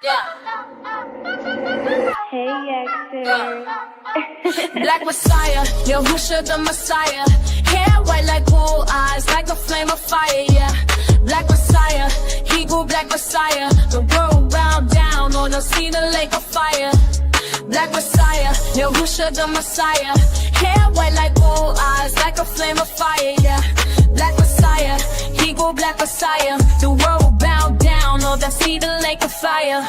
Hey, Yaxter. Black Messiah, Yahusha the Messiah. Hair white like wool, eyes like a flame of fire, yeah. Black Messiah, Hebrew Black Messiah. The world bowed down on the sea, the lake of fire. Black Messiah, Yahusha the Messiah. Hair white like wool, eyes like a flame of fire, yeah. Black Messiah, Hebrew Black Messiah. The world bowed down on the sea, the lake of fire.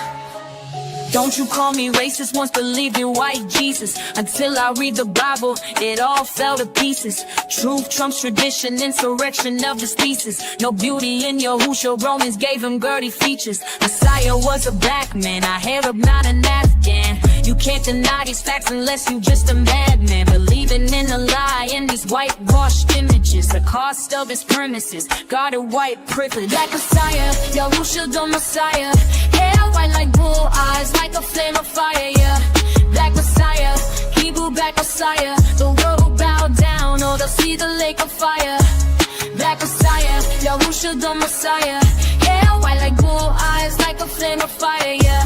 Don't you call me racist, once believed in white Jesus. Until I read the Bible, it all fell to pieces. Truth trumps tradition, insurrection of the species. No beauty in Yahushua, Romans gave him girly features. Messiah was a black man, I Arab, not an Afghan. You can't deny these facts unless you just a madman. Believing in a lie in these whitewashed images. The cost of his premises, guarded white privilege. Black Messiah, Yahushua the Messiah. Hair white like wool, eyes like a flame of fire, yeah. Black Messiah, Hebrew Black Messiah. The world will bow down, or they'll see the lake of fire. Black Messiah, Yahushua the Messiah. Hair white like wool, eyes like a flame of fire, yeah.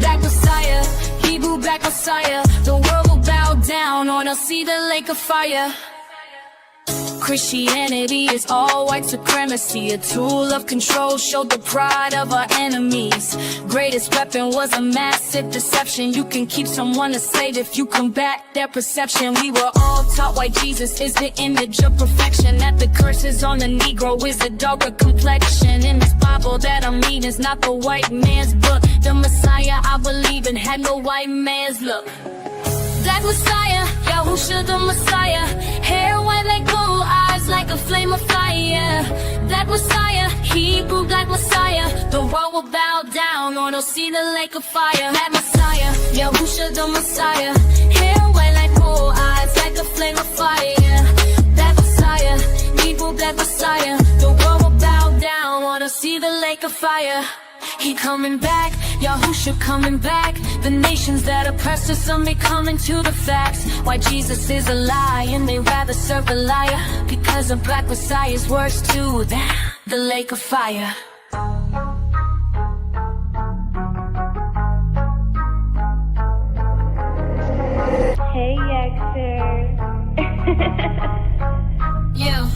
Black Messiah, Hebrew Black Messiah. The world will bow down, or they'll see the lake of fire. Christianity is all white supremacy, a tool of control, showed the pride of our enemies. Greatest weapon was a massive deception. You can keep someone a slave if you combat their perception. We were all taught why Jesus is the image of perfection, that the curses on the Negro is a darker complexion. In this Bible that I'm reading is not the white man's book. The Messiah I believe in had no white man's look. Black Messiah, Yahushua the Messiah. Hair white like gold, eyes like a flame of fire. Black Messiah, Hebrew Black Messiah. The world will bow down, or they'll see the lake of fire. Black Messiah, Yahushua the Messiah. Hair white like gold, eyes like a flame of fire. Black Messiah, Hebrew Black Messiah. The world will bow down, or they'll see the lake of fire. He coming back, Yahushua coming back. The nations that oppress us are coming to the facts. Why Jesus is a lie and they rather serve a liar. Because a black Messiah is worse too than the lake of fire. Hey, Yaxter. Yeah.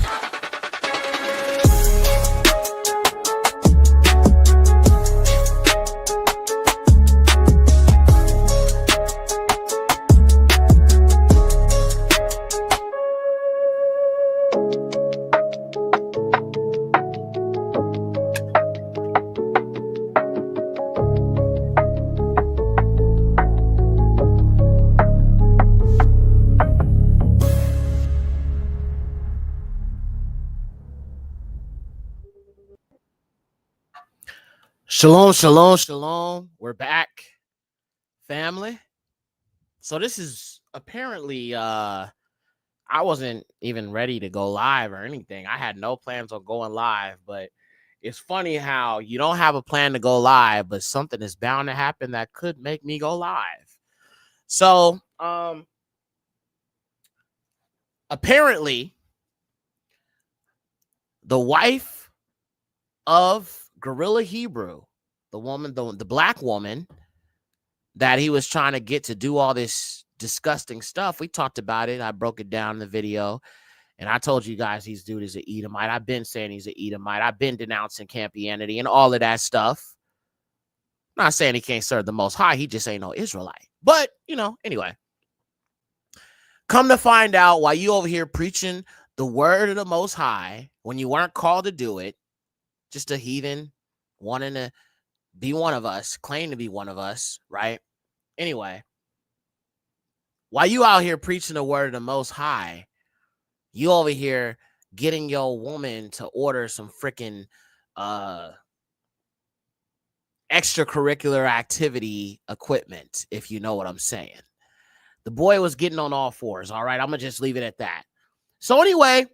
Shalom, shalom, shalom. We're back, family. So this is apparently I wasn't even ready to go live or anything. I had no plans on going live, but it's funny how you don't have a plan to go live, but something is bound to happen that could make me go live. So apparently the wife of GRLA Hebrew, the woman, the black woman that he was trying to get to do all this disgusting stuff. We talked about it. I broke it down in the video, and I told you guys he's dude is an Edomite. I've been saying he's an Edomite. I've been denouncing Campianity and all of that stuff. I'm not saying he can't serve the Most High. He just ain't no Israelite. But, anyway. Come to find out why you over here preaching the word of the Most High when you weren't called to do it. Just a heathen wanting to be one of us, claim to be one of us, right? Anyway, while you out here preaching the word of the Most High, you over here getting your woman to order some freaking extracurricular activity equipment, if you know what I'm saying. The boy was getting on all fours, all right? I'm going to just leave it at that. So anyway,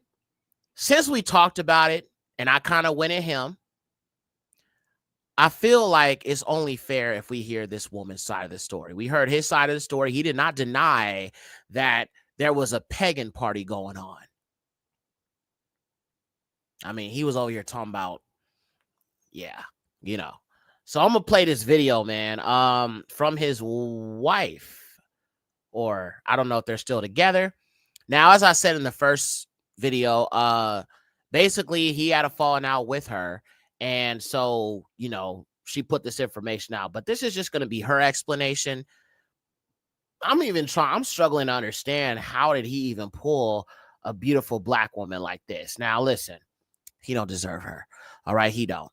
since we talked about it, and I kind of went at him, I feel like it's only fair if we hear this woman's side of the story. We heard his side of the story. He did not deny that there was a pagan party going on. I mean, he was over here talking about, yeah, So I'm gonna play this video, man, from his wife, or I don't know if they're still together. Now, as I said in the first video, basically he had a falling out with her, and so she put this information out. But this is just gonna be her explanation. I'm struggling to understand, how did he even pull a beautiful black woman like this? Now, listen, he don't deserve her. All right, he don't.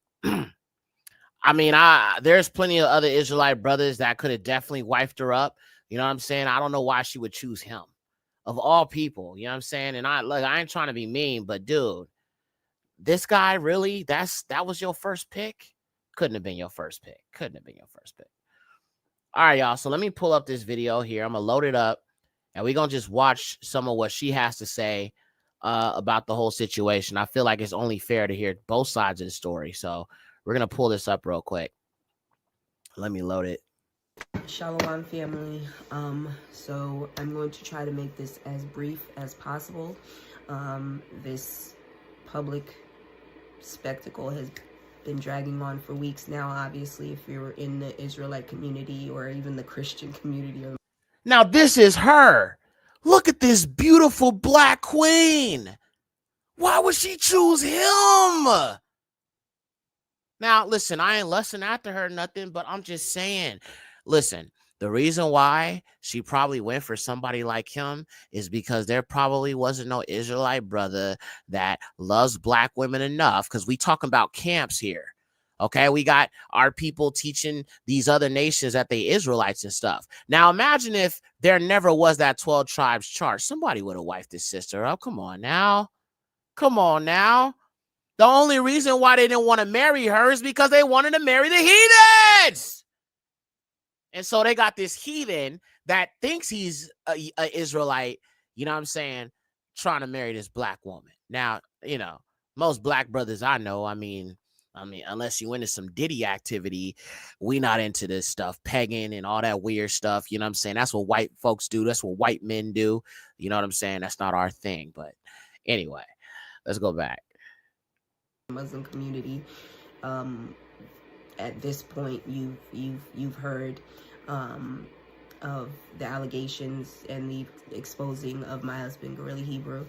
I mean, there's plenty of other Israelite brothers that could have definitely wifed her up. You know what I'm saying? I don't know why she would choose him of all people. You know what I'm saying? And I ain't trying to be mean, but dude, this guy really, that was your first pick? Couldn't have been your first pick. Couldn't have been your first pick. All right, y'all. So let me pull up this video here. I'm gonna load it up, and we're gonna just watch some of what she has to say about the whole situation. I feel like it's only fair to hear both sides of the story. So we're gonna pull this up real quick. Let me load it. Shalom, family. So I'm going to try to make this as brief as possible. This public spectacle has been dragging on for weeks now. Obviously, if you're in the Israelite community or even the Christian community. Now, this is her. Look at this beautiful black queen. Why would she choose him? Now, listen, I ain't lusting after her, nothing, but I'm just saying, listen, the reason why she probably went for somebody like him is because there probably wasn't no Israelite brother that loves black women enough, because we talking about camps here. Okay, we got our people teaching these other nations that they Israelites and stuff. Now, imagine if there never was that 12 tribes chart. Somebody would have wifed his sister up. Come on now. Come on now. The only reason why they didn't want to marry her is because they wanted to marry the heathens. And so they got this heathen that thinks he's a Israelite, you know what I'm saying, trying to marry this black woman. Now, most black brothers I know, I mean, unless you into some Diddy activity, we not into this stuff, pegging and all that weird stuff. You know what I'm saying? That's what white folks do. That's what white men do. You know what I'm saying? That's not our thing. But anyway, let's go back. Muslim community. At this point, you've heard of the allegations and the exposing of my husband, GRLA Hebrew.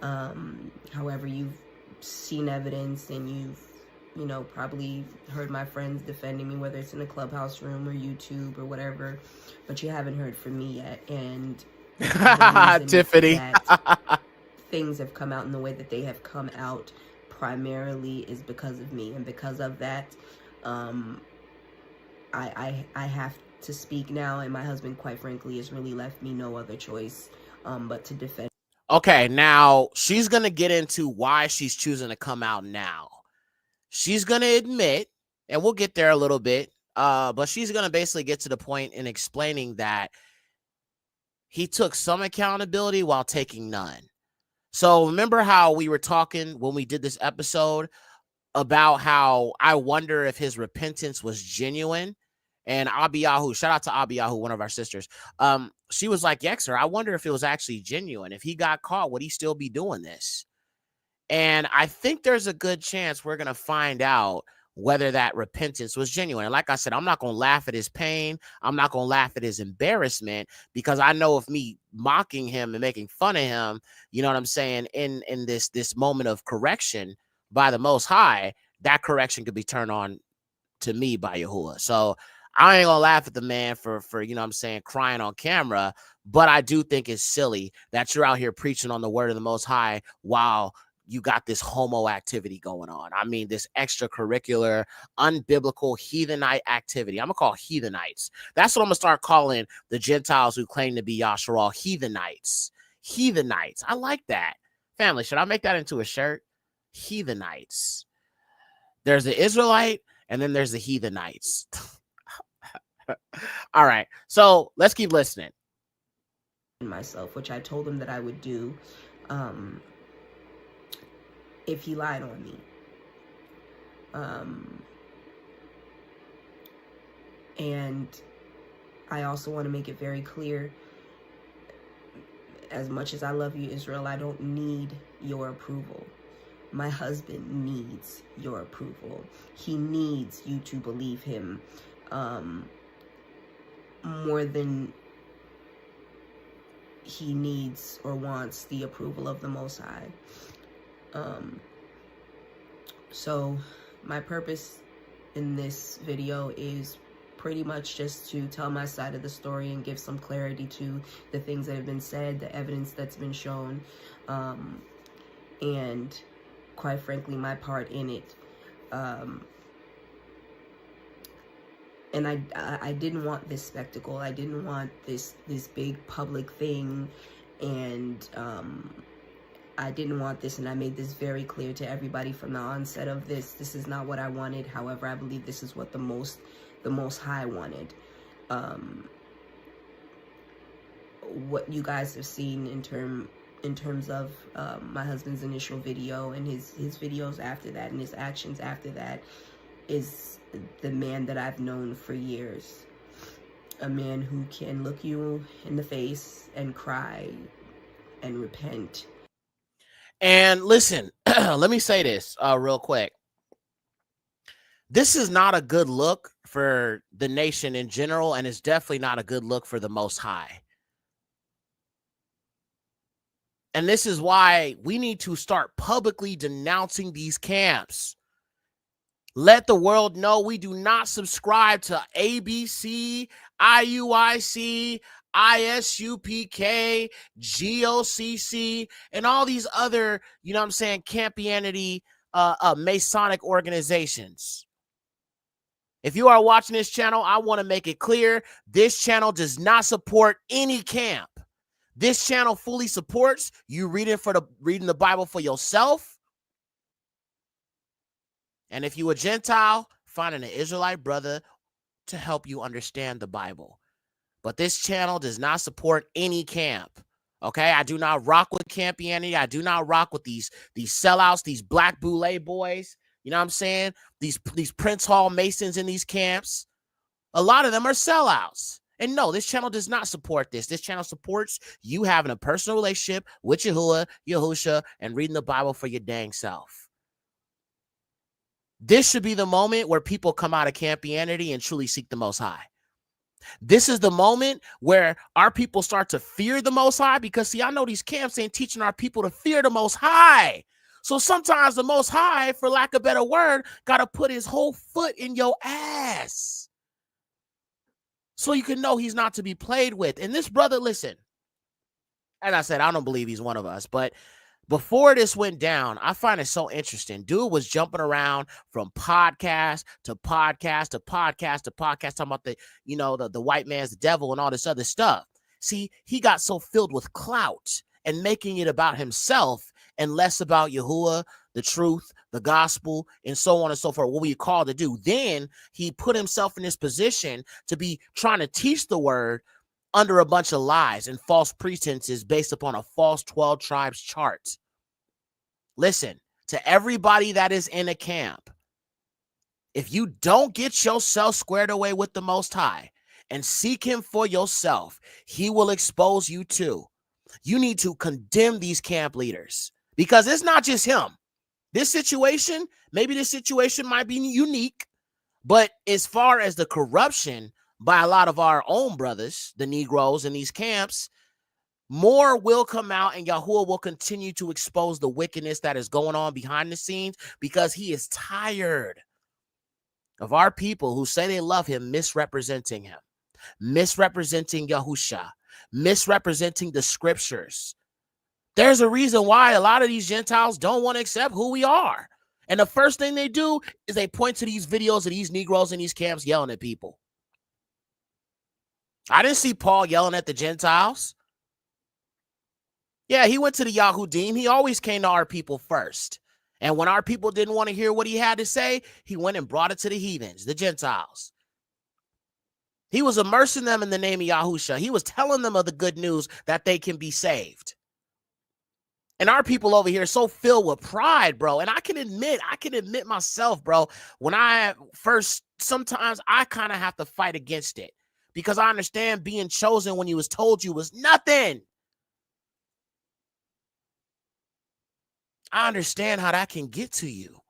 However, you've seen evidence, and you've probably heard my friends defending me, whether it's in a clubhouse room or YouTube or whatever, but you haven't heard from me yet. And Tiffany, that things have come out in the way that they have come out primarily is because of me, and because of that, I have to speak now, and my husband, quite frankly, has really left me no other choice but to defend. Okay, now she's gonna get into why she's choosing to come out now. She's gonna admit, and we'll get there a little bit, but she's gonna basically get to the point in explaining that he took some accountability while taking none. So remember how we were talking when we did this episode about how I wonder if his repentance was genuine? And Abiyahu, shout out to Abiyahu, one of our sisters. She was like, Yexer, I wonder if it was actually genuine. If he got caught, would he still be doing this? And I think there's a good chance we're going to find out whether that repentance was genuine. And like I said, I'm not going to laugh at his pain. I'm not going to laugh at his embarrassment, because I know if me mocking him and making fun of him, you know what I'm saying, in this moment of correction by the Most High, that correction could be turned on to me by Yahuwah. So I ain't gonna laugh at the man for you know what I'm saying, crying on camera, but I do think it's silly that you're out here preaching on the word of the Most High while you got this homo activity going on. I mean, this extracurricular, unbiblical, heathenite activity. I'm gonna call heathenites. That's what I'm gonna start calling the Gentiles who claim to be Yasharal, heathenites. Heathenites. I like that. Family, should I make that into a shirt? Heathenites. There's the Israelite, and then there's the heathenites. All right, so let's keep listening. Myself, which I told him that I would do if he lied on me. And I also want to make it very clear, as much as I love you, Israel, I don't need your approval. my husband needs your approval. He needs you to believe him more than he needs or wants the approval of the Most High. So my purpose in this video is pretty much just to tell my side of the story and give some clarity to the things that have been said, the evidence that's been shown, and quite frankly, my part in it. And I didn't want this spectacle. I didn't want this big public thing, and I didn't want this, and I made this very clear to everybody from the onset of this. This is not what I wanted. However, I believe this is what the Most High wanted. What you guys have seen in terms of my husband's initial video and his videos after that and his actions after that is the man that I've known for years. A man who can look you in the face and cry and repent. And listen, let me say this real quick. This is not a good look for the nation in general, and it's definitely not a good look for the Most High. And this is why we need to start publicly denouncing these camps. Let the world know we do not subscribe to ABC, IUIC, ISUPK, GOCC, and all these other, you know what I'm saying, campianity, Masonic organizations. If you are watching this channel, I want to make it clear, this channel does not support any camp. This channel fully supports you reading the Bible for yourself. And if you a Gentile, finding an Israelite brother to help you understand the Bible. But this channel does not support any camp. Okay, I do not rock with campianity. I do not rock with these sellouts, these black boule boys. You know what I'm saying? These Prince Hall Masons in these camps. A lot of them are sellouts. And no, this channel does not support this. This channel supports you having a personal relationship with Yahuwah, Yahusha, and reading the Bible for your dang self. This should be the moment where people come out of campianity and truly seek the Most High. This is the moment where our people start to fear the Most High, because, see, I know these camps ain't teaching our people to fear the Most High. So sometimes the Most High, for lack of a better word, got to put his whole foot in your ass so you can know he's not to be played with. And this brother, listen, as I said, I don't believe he's one of us, but before this went down, I find it so interesting. Dude was jumping around from podcast to podcast to podcast to podcast, talking about the white man's the devil and all this other stuff. See, he got so filled with clout and making it about himself and less about Yahuwah, the truth, the gospel, and so on and so forth, what we called to do. Then he put himself in this position to be trying to teach the word under a bunch of lies and false pretenses based upon a false 12 tribes chart. Listen, to everybody that is in a camp, if you don't get yourself squared away with the Most High and seek him for yourself, he will expose you too. You need to condemn these camp leaders, because it's not just him. This situation, maybe this situation might be unique, but as far as the corruption by a lot of our own brothers, the Negroes in these camps, more will come out, and Yahuwah will continue to expose the wickedness that is going on behind the scenes, because he is tired of our people who say they love him misrepresenting him, misrepresenting Yahusha, misrepresenting the scriptures. There's a reason why a lot of these Gentiles don't want to accept who we are. And the first thing they do is they point to these videos of these Negroes in these camps yelling at people. I didn't see Paul yelling at the Gentiles. Yeah, he went to the Yahudim. He always came to our people first. And when our people didn't want to hear what he had to say, he went and brought it to the heathens, the Gentiles. He was immersing them in the name of Yahusha. He was telling them of the good news that they can be saved. And our people over here are so filled with pride, bro. And I can admit myself, bro, when I first, sometimes I kind of have to fight against it, because I understand being chosen when you was told you was nothing. I understand how that can get to you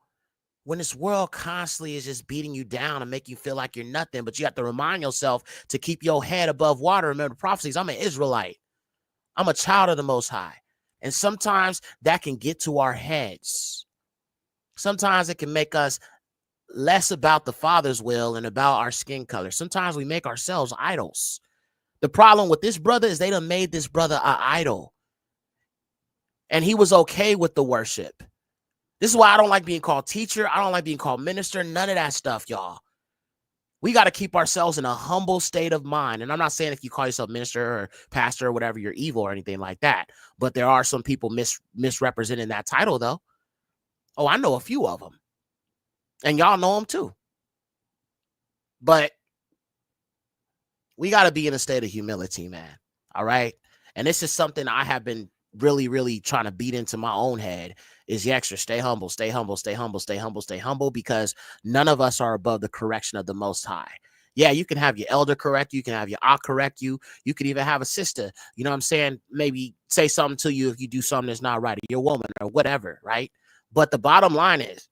when this world constantly is just beating you down and make you feel like you're nothing, but you have to remind yourself to keep your head above water. Remember the prophecies. I'm an Israelite. I'm a child of the Most High. And sometimes that can get to our heads. Sometimes it can make us less about the Father's will and about our skin color. Sometimes we make ourselves idols. The problem with this brother is they done made this brother an idol. And he was okay with the worship. This is why I don't like being called teacher. I don't like being called minister. None of that stuff, y'all. We got to keep ourselves in a humble state of mind. And I'm not saying if you call yourself minister or pastor or whatever, you're evil or anything like that. But there are some people misrepresenting that title, though. Oh, I know a few of them. And y'all know them, too. But we got to be in a state of humility, man. All right? And this is something I have been really, really trying to beat into my own head is Yexter, stay humble, stay humble, stay humble, stay humble, stay humble, because none of us are above the correction of the Most High. Yeah, you can have your elder correct you. You can have your aunt correct you. You could even have a sister, you know what I'm saying? Maybe say something to you if you do something that's not right, or your woman or whatever, right? But the bottom line is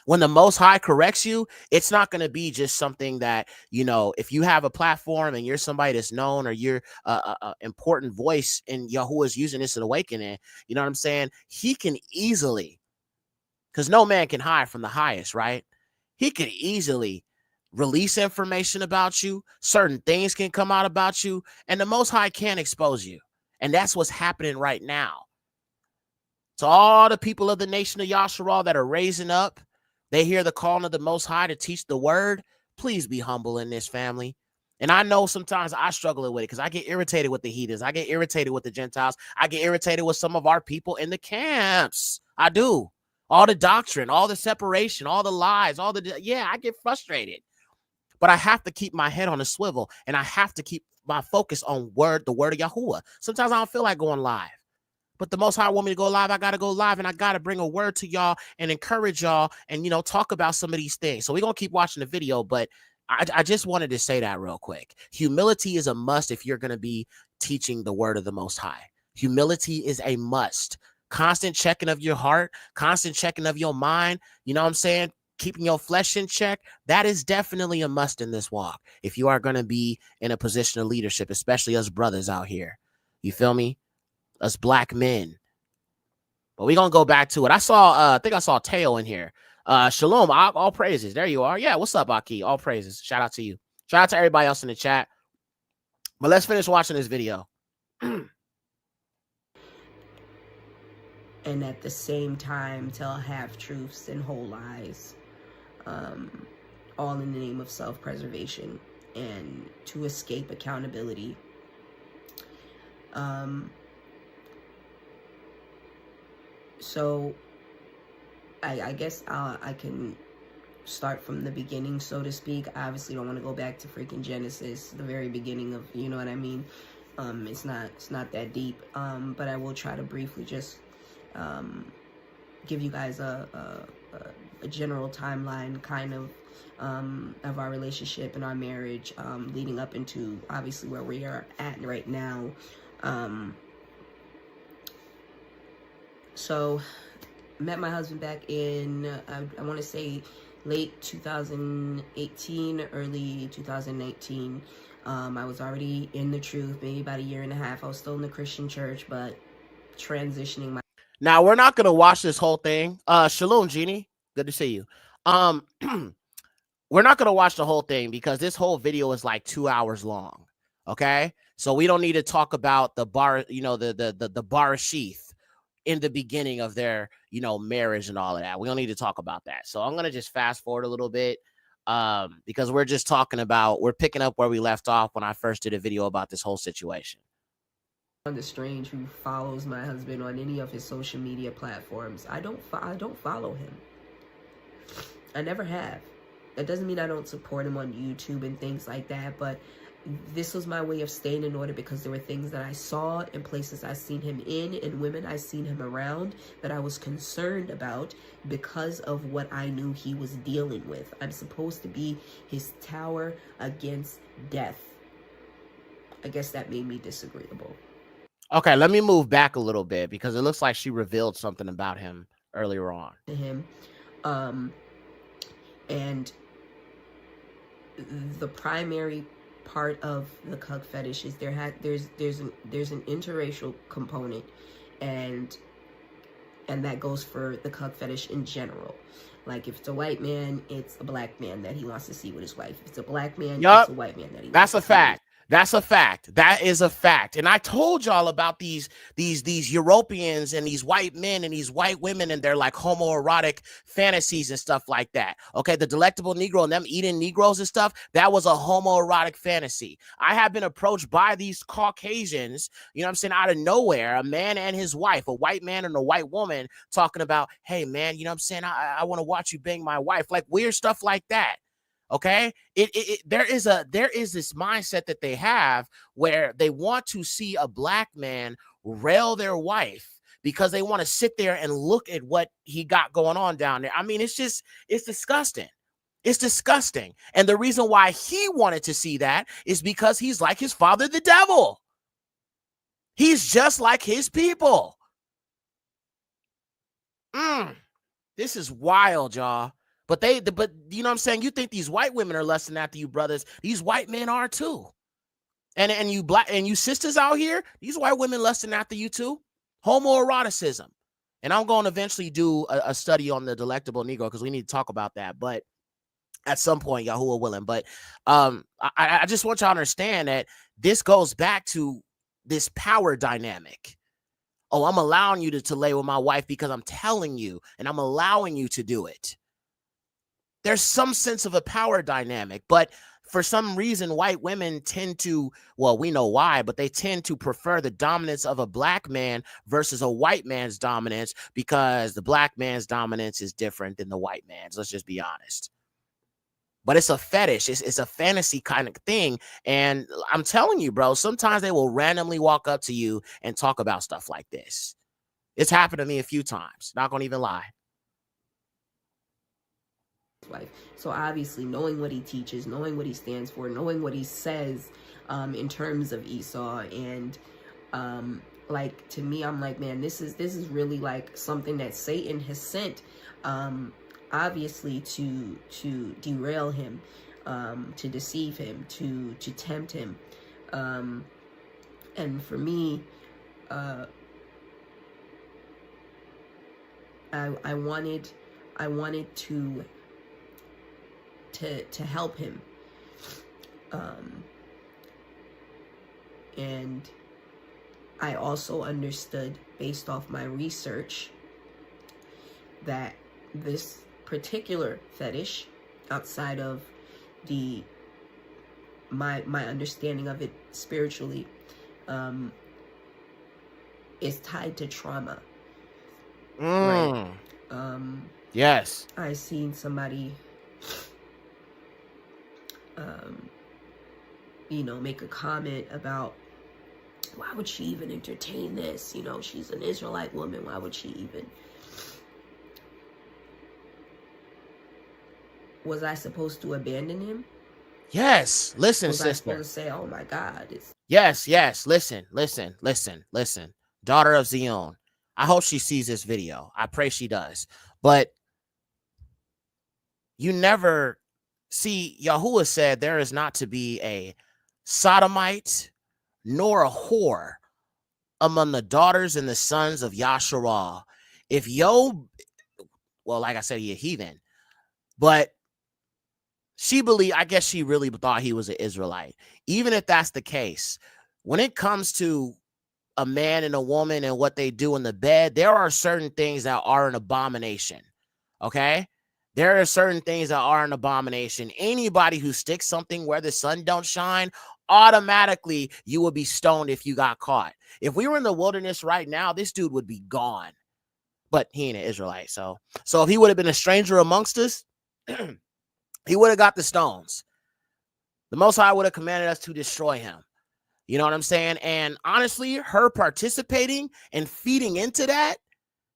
when the Most High corrects you, it's not going to be just something that, you know, if you have a platform and you're somebody that's known or you're a important voice in Yahuwah's using this in awakening, you know what I'm saying? He can easily, because no man can hide from the highest, right? He can easily release information about you. Certain things can come out about you, and the Most High can't expose you. And that's what's happening right now. To all the people of the nation of Yasharal that are raising up, they hear the calling of the Most High to teach the word. Please be humble in this, family. And I know sometimes I struggle with it because I get irritated with the heathens. I get irritated with the Gentiles. I get irritated with some of our people in the camps. I do. All the doctrine, all the separation, all the lies, yeah, I get frustrated. But I have to keep my head on a swivel, and I have to keep my focus on the word of Yahuwah. Sometimes I don't feel like going live. But the Most High want me to go live. I got to go live, and I got to bring a word to y'all and encourage y'all and, you know, talk about some of these things. So we're going to keep watching the video, but I just wanted to say that real quick. Humility is a must if you're going to be teaching the word of the Most High. Humility is a must. Constant checking of your heart, constant checking of your mind, you know what I'm saying? Keeping your flesh in check, that is definitely a must in this walk if you are going to be in a position of leadership, especially us brothers out here. You feel me? Us black men. But we're gonna go back to it. I think I saw Teo in here. Shalom, all praises. There you are. Yeah, what's up, Aki? All praises. Shout out to you. Shout out to everybody else in the chat. But let's finish watching this video. And at the same time tell half-truths and whole lies, all in the name of self-preservation and to escape accountability. So I guess I can start from the beginning, so to speak. I obviously don't want to go back to freaking Genesis, the very beginning of, you know what I mean? It's not that deep. But I will try to briefly just give you guys a general timeline kind of our relationship and our marriage, leading up into obviously where we are at right now. So met my husband back in, I want to say late 2018, early 2019. I was already in the truth, maybe about a year and a half. I was still in the Christian church, but transitioning. Now, we're not going to watch this whole thing. Shalom, Jeannie. Good to see you. We're not going to watch the whole thing because this whole video is like 2 hours long. Okay. So we don't need to talk about the bar, you know, the barashith in the beginning of their, you know, marriage and all of that. We don't need to talk about that. So I'm going to just fast forward a little bit because we're just talking about, we're picking up where we left off when I first did a video about this whole situation. On the Strange, who follows my husband on any of his social media platforms, I don't follow him. I never have. That doesn't mean I don't support him on YouTube and things like that, but this was my way of staying in order because there were things that I saw and places I seen him in and women I seen him around that I was concerned about because of what I knew he was dealing with. I'm supposed to be his tower against death. I guess that made me disagreeable. Okay, let me move back a little bit because it looks like she revealed something about him earlier on. To him, and the primary part of the cuck fetish is there's an interracial component, and that goes for the cuck fetish in general. Like if it's a white man, it's a black man that he wants to see with his wife. If it's a black man, it's a white man that he wants That's to a fact. That's a fact. That is a fact. And I told y'all about these Europeans and these white men and these white women and their like homoerotic fantasies and stuff like that. Okay, the delectable Negro and them eating Negroes and stuff, that was a homoerotic fantasy. I have been approached by these Caucasians, you know what I'm saying, out of nowhere, a man and his wife, a white man and a white woman talking about, hey man, you know what I'm saying, I want to watch you bang my wife, like weird stuff like that. Okay, there is this mindset that they have where they want to see a black man rail their wife because they want to sit there and look at what he got going on down there. I mean, it's disgusting. It's disgusting. And the reason why he wanted to see that is because he's like his father, the devil. He's just like his people. This is wild, y'all. But you know what I'm saying? You think these white women are lusting after you, brothers. These white men are too. And you black and you sisters out here, these white women lusting after you too. Homoeroticism. And I'm going to eventually do a study on the delectable Negro because we need to talk about that. But at some point, Yahuwah willing. But I just want y'all to understand that this goes back to this power dynamic. Oh, I'm allowing you to lay with my wife because I'm telling you and I'm allowing you to do it. There's some sense of a power dynamic, but for some reason, white women tend to, well, we know why, but they tend to prefer the dominance of a black man versus a white man's dominance because the black man's dominance is different than the white man's. Let's just be honest. But it's a fetish. It's a fantasy kind of thing. And I'm telling you, bro, sometimes they will randomly walk up to you and talk about stuff like this. It's happened to me a few times. Not gonna even lie. Wife. So obviously knowing what he teaches, knowing what he stands for, knowing what he says in terms of Esau, and like to me, I'm like, man, this is really like something that Satan has sent obviously to derail him, to deceive him, to tempt him, and for me, I wanted to help him, and I also understood based off my research that this particular fetish, outside of my understanding of it spiritually, is tied to trauma. Right? Yes. I seen somebody you know, make a comment about, why would she even entertain this? You know, she's an Israelite woman. Why would she even? Was I supposed to abandon him? Yes. Listen, was sister. I supposed to say, oh my God. Yes. Listen. Daughter of Zion. I hope she sees this video. I pray she does. But you never see, Yahuwah said there is not to be a sodomite nor a whore among the daughters and the sons of Yasharal. If well, like I said, he a heathen, but I guess she really thought he was an Israelite. Even if that's the case, when it comes to a man and a woman and what they do in the bed, there are certain things that are an abomination. Okay? There are certain things that are an abomination. Anybody who sticks something where the sun don't shine, automatically you would be stoned if you got caught. If we were in the wilderness right now, this dude would be gone. But he ain't an Israelite. So if he would have been a stranger amongst us, he would have got the stones. The Most High would have commanded us to destroy him. You know what I'm saying? And honestly, her participating and feeding into that,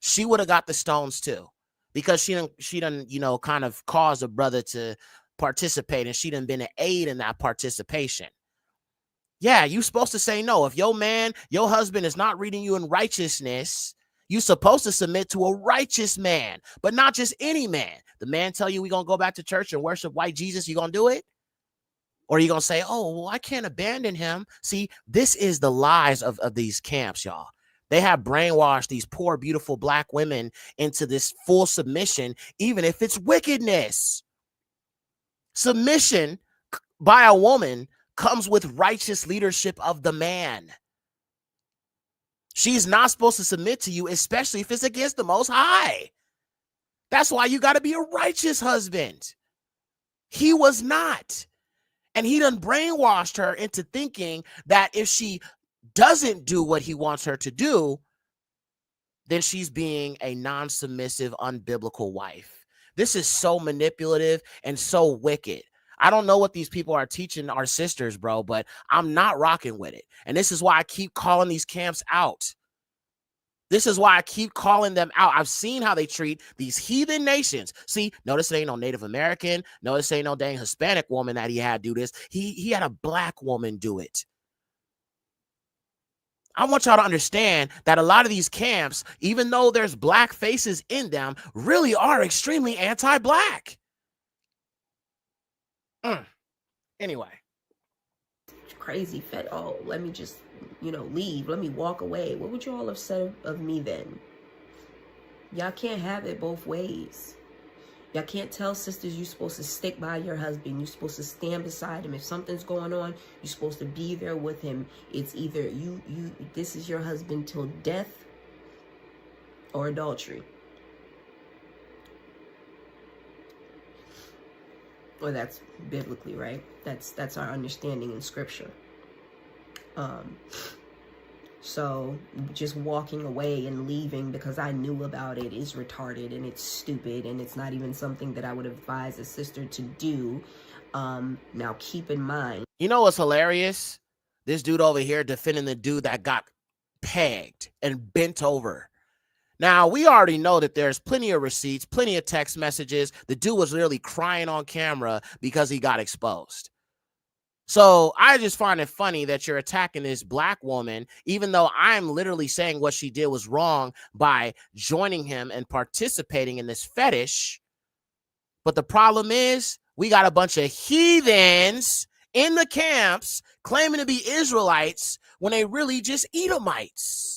she would have got the stones too. Because she done, you know, kind of caused a brother to participate, and she done been an aid in that participation. Yeah, you supposed to say no. If your husband is not reading you in righteousness, you supposed to submit to a righteous man, but not just any man. The man tell you we gonna go back to church and worship white Jesus, you gonna do it? Or are you gonna say, oh, well, I can't abandon him? See, this is the lies of these camps, y'all. They have brainwashed these poor, beautiful black women into this full submission, even if it's wickedness. Submission by a woman comes with righteous leadership of the man. She's not supposed to submit to you, especially if it's against the Most High. That's why you got to be a righteous husband. He was not. And he done brainwashed her into thinking that if she doesn't do what he wants her to do, then she's being a non-submissive, unbiblical wife. This is so manipulative and so wicked. I don't know what these people are teaching our sisters, bro, but I'm not rocking with it. And this is why I keep calling these camps out. This is why I keep calling them out. I've seen how they treat these heathen nations. See, notice it ain't no Native American. Notice it ain't no dang Hispanic woman that he had do this. He had a black woman do it. I want y'all to understand that a lot of these camps, even though there's black faces in them, really are extremely anti-black. Anyway. Crazy fed. Oh, let me just, leave. Let me walk away. What would you all have said of me then? Y'all can't have it both ways. Y'all can't tell sisters you're supposed to stick by your husband. You're supposed to stand beside him. If something's going on, you're supposed to be there with him. It's either this is your husband till death or adultery. Or that's biblically, right? That's our understanding in scripture. So just walking away and leaving because I knew about it is retarded and it's stupid and it's not even something that I would advise a sister to do. Now keep in mind. You know what's hilarious? This dude over here defending the dude that got pegged and bent over. Now, we already know that there's plenty of receipts, plenty of text messages. The dude was literally crying on camera because he got exposed. So I just find it funny that you're attacking this black woman, even though I'm literally saying what she did was wrong by joining him and participating in this fetish. But the problem is we got a bunch of heathens in the camps claiming to be Israelites when they really just Edomites.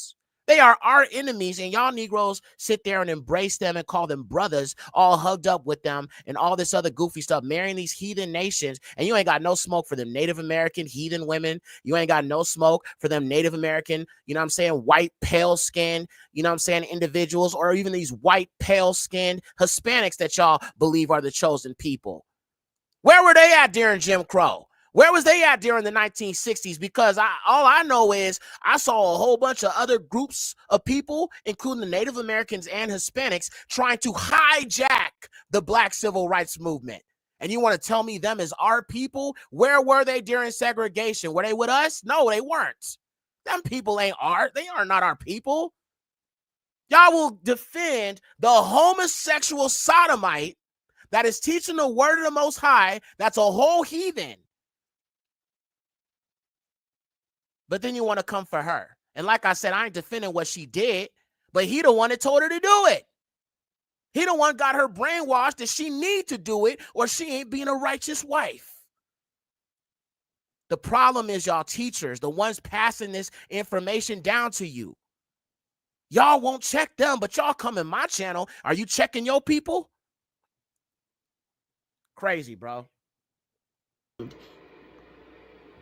They are our enemies, and y'all Negroes sit there and embrace them and call them brothers, all hugged up with them and all this other goofy stuff, marrying these heathen nations, and you ain't got no smoke for them Native American heathen women. You ain't got no smoke for them Native American, white, pale-skinned, individuals, or even these white, pale-skinned Hispanics that y'all believe are the chosen people. Where were they at during Jim Crow? Where was they at during the 1960s? Because all I know is I saw a whole bunch of other groups of people, including the Native Americans and Hispanics, trying to hijack the Black Civil Rights Movement. And you want to tell me them as our people? Where were they during segregation? Were they with us? No, they weren't. Them people they are not our people. Y'all will defend the homosexual sodomite that is teaching the word of the Most High. That's a whole heathen. But then you want to come for her. And like I said, I ain't defending what she did, but he the one that told her to do it. He the one got her brainwashed that she need to do it or she ain't being a righteous wife. The problem is y'all teachers, the ones passing this information down to you. Y'all won't check them, but y'all come in my channel. Are you checking your people? Crazy, bro.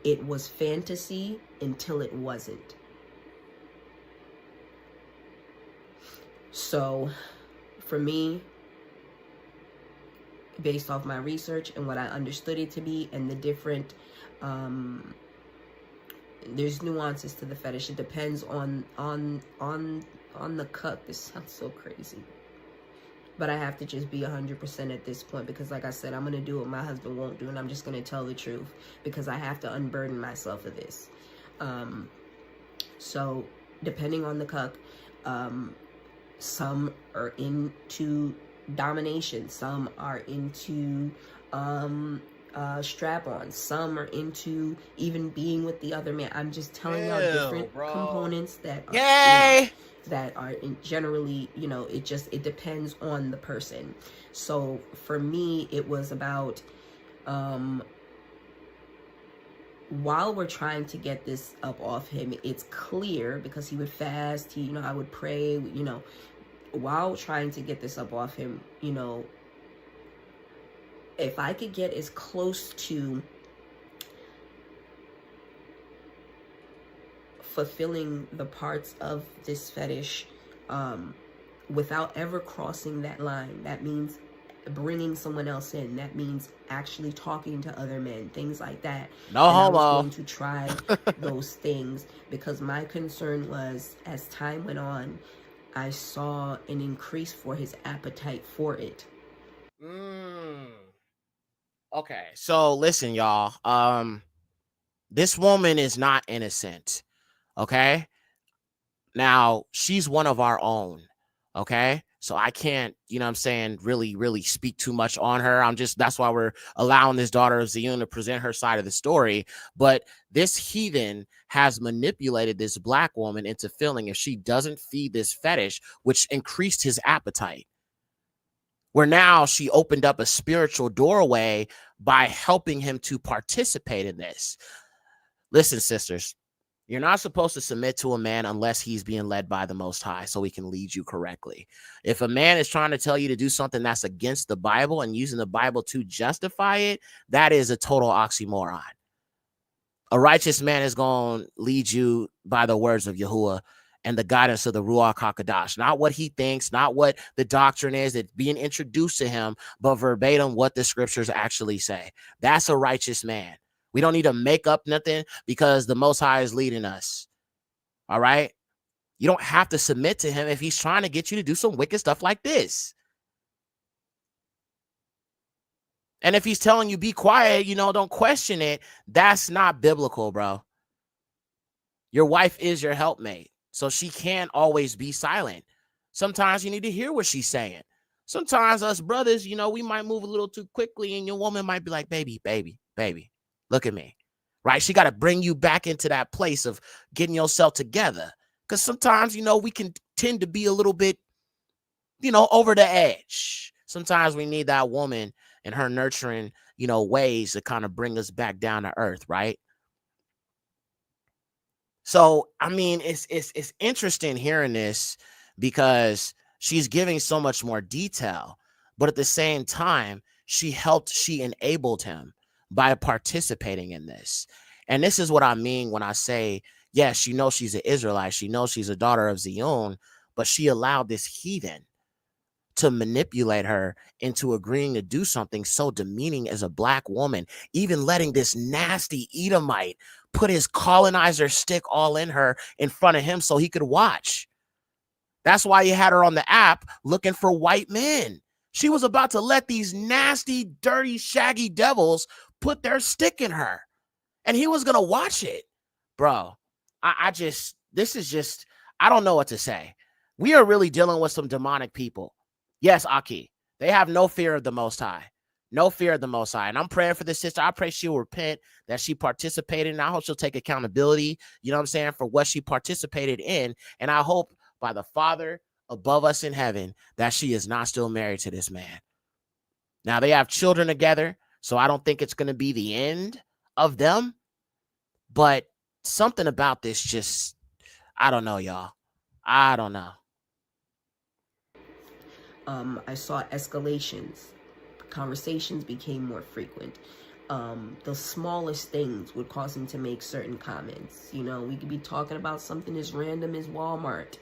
It was fantasy until it wasn't. So, for me, based off my research and what I understood it to be and the different, there's nuances to the fetish. It depends on the cuck. This sounds so crazy. But I have to just be 100% at this point because, like I said, I'm going to do what my husband won't do, and I'm just going to tell the truth because I have to unburden myself of this. So, depending on the cuck, some are into domination. Some are into strap-on. Some are into even being with the other man. I'm just telling y'all different components that are, that are generally, it depends on the person. So for me, it was about, while we're trying to get this up off him, it's clear, because he would fast, I would pray, while trying to get this up off him, if I could get as close to fulfilling the parts of this fetish without ever crossing that line, that means bringing someone else in, that means actually talking to other men, things like that. No homo. I was going to try those things, because my concern was, as time went on, I saw an increase for his appetite for it. Okay, so listen, y'all. This woman is not innocent. Okay, now she's one of our own. Okay, so I can't, really speak too much on her. That's why we're allowing this daughter of Zion to present her side of the story. But this heathen has manipulated this black woman into feeling if she doesn't feed this fetish, which increased his appetite, where now she opened up a spiritual doorway by helping him to participate in this. Listen, sisters, you're not supposed to submit to a man unless he's being led by the Most High so he can lead you correctly. If a man is trying to tell you to do something that's against the Bible and using the Bible to justify it, that is a total oxymoron. A righteous man is going to lead you by the words of Yahuwah and the guidance of the Ruach HaKodesh, not what he thinks, not what the doctrine is that's being introduced to him, but verbatim what the scriptures actually say. That's a righteous man. We don't need to make up nothing because the Most High is leading us. All right? You don't have to submit to him if he's trying to get you to do some wicked stuff like this. And if he's telling you be quiet, don't question it, that's not biblical, bro. Your wife is your helpmate, so she can't always be silent. Sometimes you need to hear what she's saying. Sometimes us brothers, we might move a little too quickly, and your woman might be like, baby, look at me, right? She got to bring you back into that place of getting yourself together. Because sometimes, we can tend to be a little bit, over the edge. Sometimes we need that woman and her nurturing, ways to kind of bring us back down to earth, right? So, it's interesting hearing this because she's giving so much more detail, but at the same time, she enabled him by participating in this. And this is what I mean when I say, yes, she's an Israelite. She knows she's a daughter of Zion, but she allowed this heathen to manipulate her into agreeing to do something so demeaning as a black woman, even letting this nasty Edomite put his colonizer stick all in her in front of him so he could watch. That's why he had her on the app looking for white men. She was about to let these nasty, dirty, shaggy devils put their stick in her. And he was going to watch it. Bro, I don't know what to say. We are really dealing with some demonic people. Yes, Aki, they have no fear of the Most High. No fear of the Most High. And I'm praying for this sister. I pray she'll repent, that she participated, and I hope she'll take accountability, for what she participated in. And I hope by the Father above us in heaven that she is not still married to this man. Now, they have children together, so I don't think it's going to be the end of them. But something about this just, I don't know, y'all. I don't know. I saw escalations. Conversations became more frequent. The smallest things would cause him to make certain comments. We could be talking about something as random as Walmart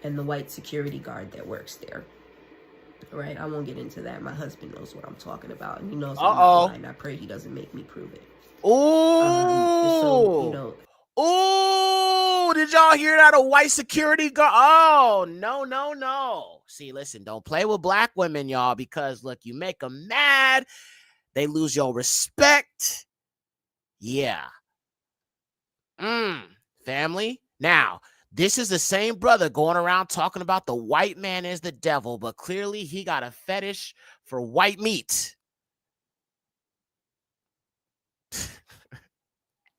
and the white security guard that works there. Right? I won't get into that. My husband knows what I'm talking about, and he knows I'm not lying. I pray he doesn't make me prove it. Oh, oh, did y'all hear that? A white security guard? Oh, no. See, listen, don't play with black women, y'all, because look, you make them mad, they lose your respect. Yeah. Family. Now, this is the same brother going around talking about the white man is the devil, but clearly he got a fetish for white meat.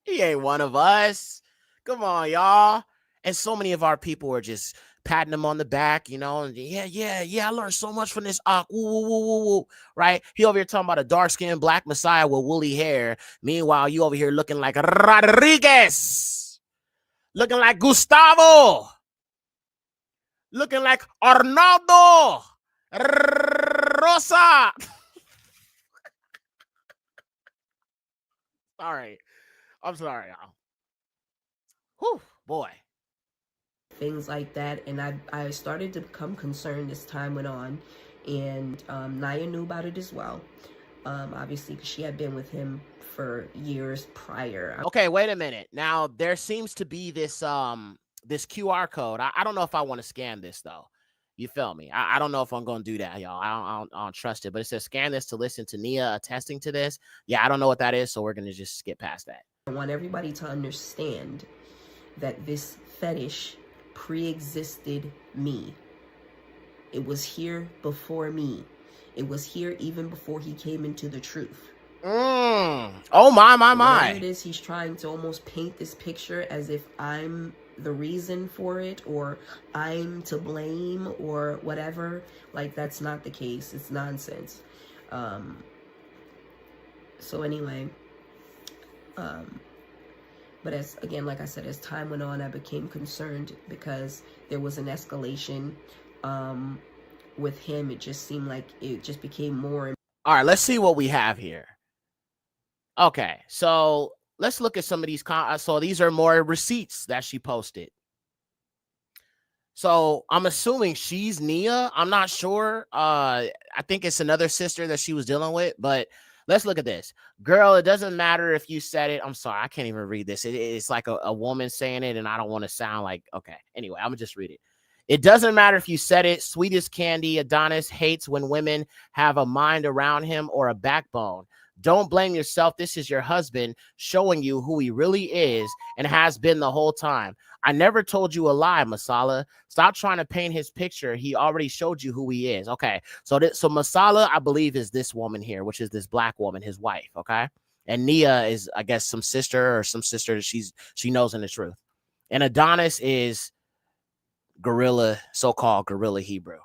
He ain't one of us. Come on, y'all. And so many of our people are just patting him on the back, you know, and yeah. I learned so much from this. Woo, right? He over here talking about a dark-skinned black messiah with woolly hair. Meanwhile, you over here looking like Rodriguez, looking like Gustavo, looking like Arnaldo Rosa. Sorry. I'm sorry, y'all. Whew, boy. Things like that, and I started to become concerned as time went on, and Naya knew about it as well, obviously, because she had been with him for years prior. Okay, wait a minute. Now there seems to be this this QR code. I don't know if I want to scan this though. You feel me? I don't know if I'm gonna do that, y'all. I don't trust it. But it says scan this to listen to Nia attesting to this. Yeah, I don't know what that is, so we're gonna just skip past that. I want everybody to understand that this fetish pre-existed me. It was here before me. It was here even before he came into the truth. Oh my. Whatever it is, he's trying to almost paint this picture as if I'm the reason for it, or I'm to blame, or whatever. Like, that's not the case. It's nonsense. So anyway, but as, again, like I said, as time went on, I became concerned because there was an escalation with him. It just seemed like it just became more. All right, let's see what we have here. Okay, so let's look at some of these. So these are more receipts that she posted. So I'm assuming she's Nia. I'm not sure. I think it's another sister that she was dealing with, but let's look at this. Girl, it doesn't matter if you said it. I'm sorry, I can't even read this. It's like a woman saying it, and I don't want to sound like, okay. Anyway, I'm going to just read it. It doesn't matter if you said it. Sweet as candy, Adonis hates when women have a mind around him or a backbone. Don't blame yourself. This is your husband showing you who he really is and has been the whole time. I never told you a lie, Masalah. Stop trying to paint his picture. He already showed you who he is. Okay, so Masalah, I believe, is this woman here, which is this black woman, his wife. Okay, and Nia is, I guess, some sister that she knows in the truth. And Adonis is so-called GRLA Hebrew.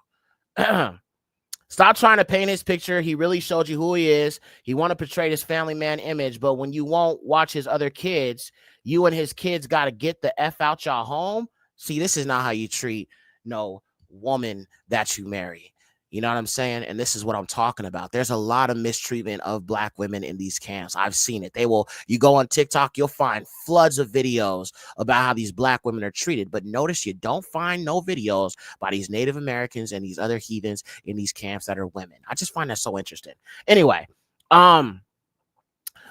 Stop trying to paint his picture. He really showed you who he is. He want to portray this family man image, but when you won't watch his other kids, you and his kids got to get the F out y'all home. See, this is not how you treat no woman that you marry. You know what I'm saying? And this is what I'm talking about. There's a lot of mistreatment of black women in these camps. I've seen it. You go on TikTok, you'll find floods of videos about how these black women are treated. But notice you don't find no videos by these Native Americans and these other heathens in these camps that are women. I just find that so interesting. Anyway, but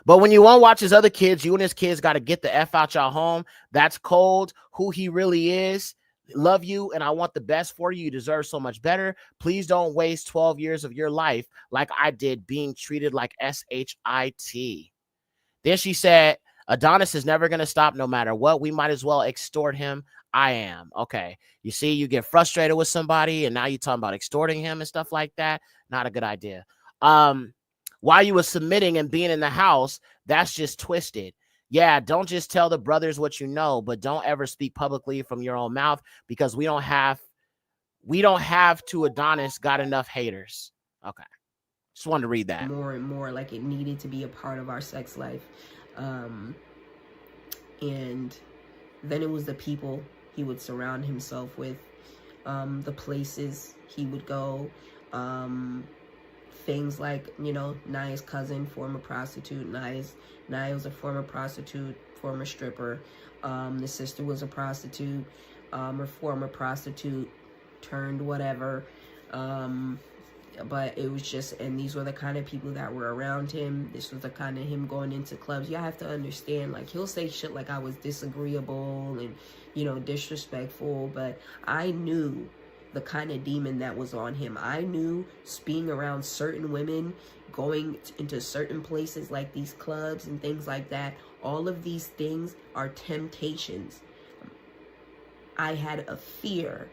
when you won't watch his other kids, you and his kids got to get the F out y'all home. That's cold. Who he really is. Love you, and I want the best for you. You deserve so much better. Please don't waste 12 years of your life like I did, being treated like shit. Then she said, Adonis is never going to stop no matter what. We might as well extort him. I am. Okay. You see, you get frustrated with somebody, and now you're talking about extorting him and stuff like that. Not a good idea. While you were submitting and being in the house, that's just twisted. Yeah, don't just tell the brothers what you know, but don't ever speak publicly from your own mouth, because we don't have to Adonis got enough haters. Okay. Just wanted to read that. More and more like it needed to be a part of our sex life. And then it was the people he would surround himself with, the places he would go, things like, you know, Naya's cousin, former prostitute. Naya was a former prostitute, former stripper. The sister was a prostitute, or former prostitute turned whatever. But it was just, and these were the kind of people that were around him. This was the kind of him going into clubs. You have to understand, like, he'll say shit like I was disagreeable and, you know, disrespectful, but I knew the kind of demon that was on him. I knew being around certain women, going into certain places like these clubs and things like that, all of these things are temptations. I had a fear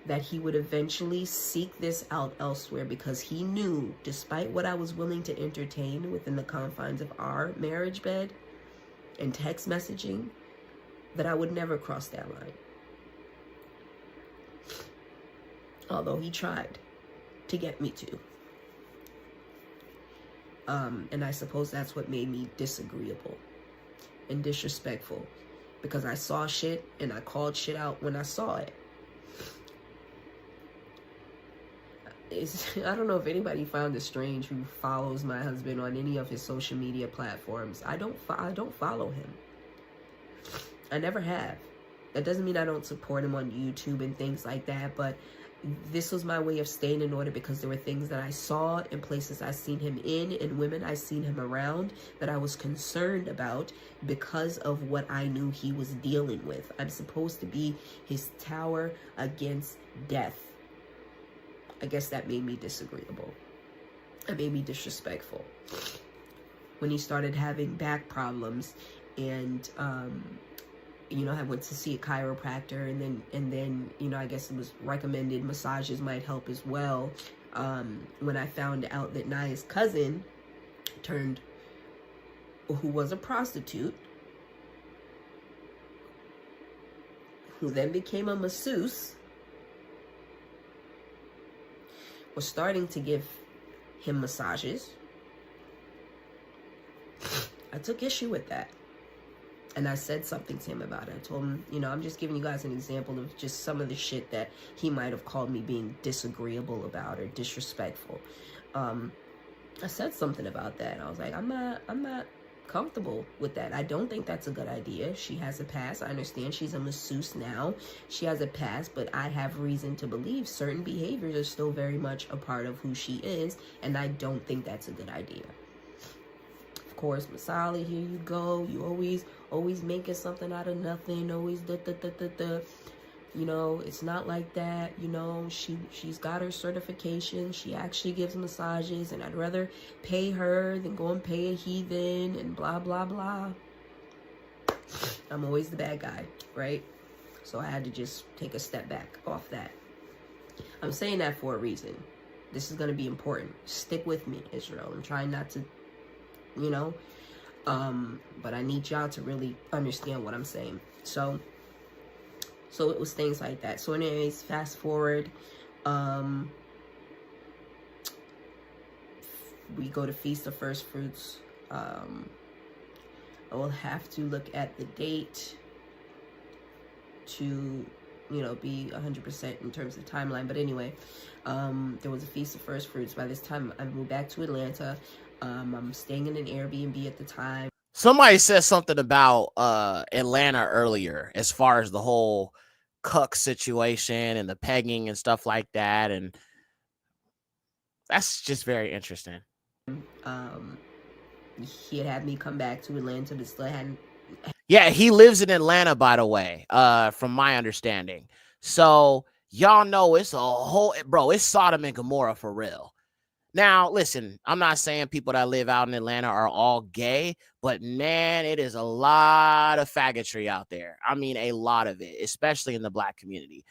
that he would eventually seek this out elsewhere, because he knew, despite what I was willing to entertain within the confines of our marriage bed and text messaging, that I would never cross that line. Although he tried to get me to. And I suppose that's what made me disagreeable and disrespectful, because I saw shit and I called shit out when I saw it. I don't know if anybody found it strange who follows my husband on any of his social media platforms. I don't follow him. I never have. That doesn't mean I don't support him on YouTube and things like that, but this was my way of staying in order, because there were things that I saw in places I seen him in and women I seen him around that I was concerned about because of what I knew he was dealing with. I'm supposed to be his tower against death. I guess that made me disagreeable. It made me disrespectful. When he started having back problems and you know, I went to see a chiropractor, and then you know, I guess it was recommended massages might help as well. When I found out that Naya's cousin who was a prostitute, who then became a masseuse, was starting to give him massages, I took issue with that. And I said something to him about it. I told him, you know, I'm just giving you guys an example of just some of the shit that he might have called me being disagreeable about or disrespectful. I said something about that. I was like, I'm not comfortable with that. I don't think that's a good idea. She has a past. I understand she's a masseuse now. She has a past, but I have reason to believe certain behaviors are still very much a part of who she is, and I don't think that's a good idea. Of course, Masalah, here you go. You always making something out of nothing. Always You know, it's not like that. You know, she's got her certification. She actually gives massages, and I'd rather pay her than go and pay a heathen and blah, blah, blah. I'm always the bad guy, right? So I had to just take a step back off that. I'm saying that for a reason. This is going to be important. Stick with me, Israel. I'm trying not to, you know, but I need y'all to really understand what I'm saying. So it was things like that. So anyways, fast forward, we go to Feast of First Fruits. I will have to look at the date to, you know, be 100% in terms of timeline. But anyway, there was a Feast of First Fruits. By this time, I moved back to Atlanta. I'm staying in an Airbnb at the time. Somebody said something about Atlanta earlier, as far as the whole cuck situation and the pegging and stuff like that, and that's just very interesting. He had me come back to Atlanta, but still hadn't. Yeah, he lives in Atlanta, by the way, from my understanding. So y'all know it's a whole, bro, it's Sodom and Gomorrah for real. Now, listen, I'm not saying people that live out in Atlanta are all gay, but man, it is a lot of faggotry out there. I mean, a lot of it, especially in the black community.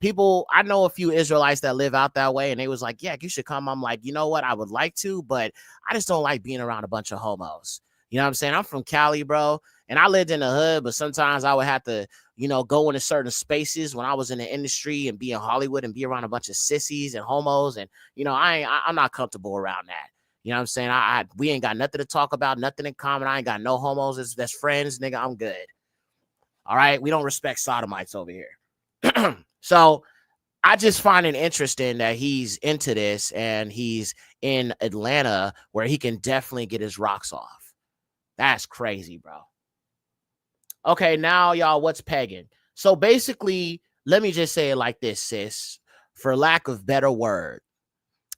People, I know a few Israelites that live out that way, and they was like, yeah, you should come. I'm like, you know what? I would like to, but I just don't like being around a bunch of homos. You know what I'm saying? I'm from Cali, bro, and I lived in the hood, but sometimes I would have to, you know, go into certain spaces when I was in the industry and be in Hollywood and be around a bunch of sissies and homos. And, you know, I'm not comfortable around that. You know what I'm saying? We ain't got nothing to talk about, nothing in common. I ain't got no homos that's friends, nigga. I'm good. All right. We don't respect sodomites over here. So I just find it interesting that he's into this and he's in Atlanta where he can definitely get his rocks off. That's crazy, bro. Okay, now, y'all, what's pegging? So basically, let me just say it like this, sis, for lack of better word.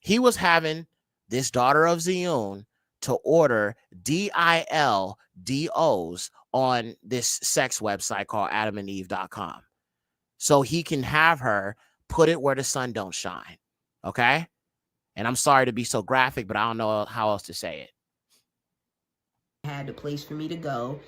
He was having this daughter of Zion to order DILDOs on this sex website called adamandeve.com. So he can have her put it where the sun don't shine. Okay? And I'm sorry to be so graphic, but I don't know how else to say it. Had a place for me to go.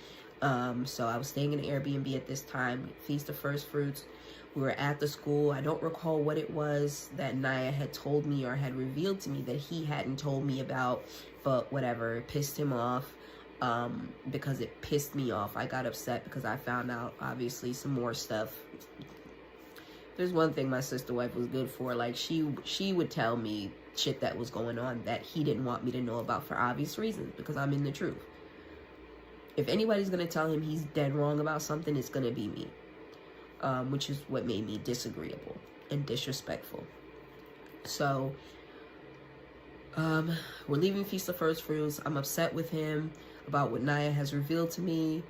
So I was staying in an Airbnb at this time. Feast of First Fruits We were at the school. I don't recall what it was that Naya had told me or had revealed to me that he hadn't told me about, but whatever, it pissed him off. Because it pissed me off. I got upset because I found out, obviously, some more stuff. There's one thing my sister wife was good for. Like, she would tell me shit that was going on that he didn't want me to know about for obvious reasons, because I'm in the truth. If anybody's going to tell him he's dead wrong about something, it's going to be me. Which is what made me disagreeable and disrespectful. So, we're leaving Feast of First Fruits. I'm upset with him about what Naya has revealed to me.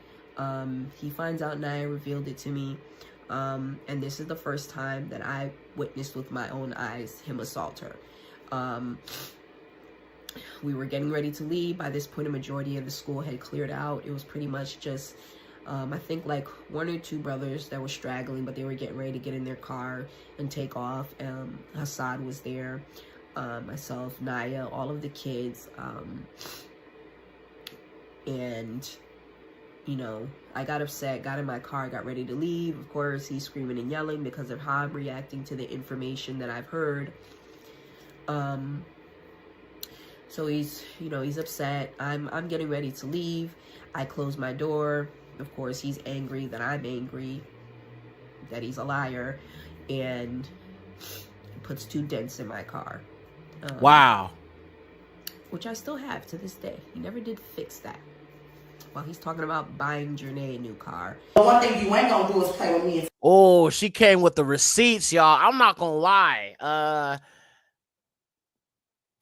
He finds out Naya revealed it to me. And this is the first time that I witnessed with my own eyes him assault her. We were getting ready to leave. By this point, a majority of the school had cleared out. It was pretty much just, I think, like 1 or 2 brothers that were straggling, but they were getting ready to get in their car and take off. Hassad was there, myself, Naya, all of the kids. And, you know, I got upset, got in my car, got ready to leave. Of course, he's screaming and yelling because of how I'm reacting to the information that I've heard. So he's, you know, he's upset. I'm getting ready to leave. I close my door. Of course, he's angry that I'm angry, that he's a liar, and puts 2 dents in my car. Wow. Which I still have to this day. He never did fix that. While he's talking about buying Janae a new car. The one thing you ain't gonna do is play with me. Oh, she came with the receipts, y'all. I'm not gonna lie.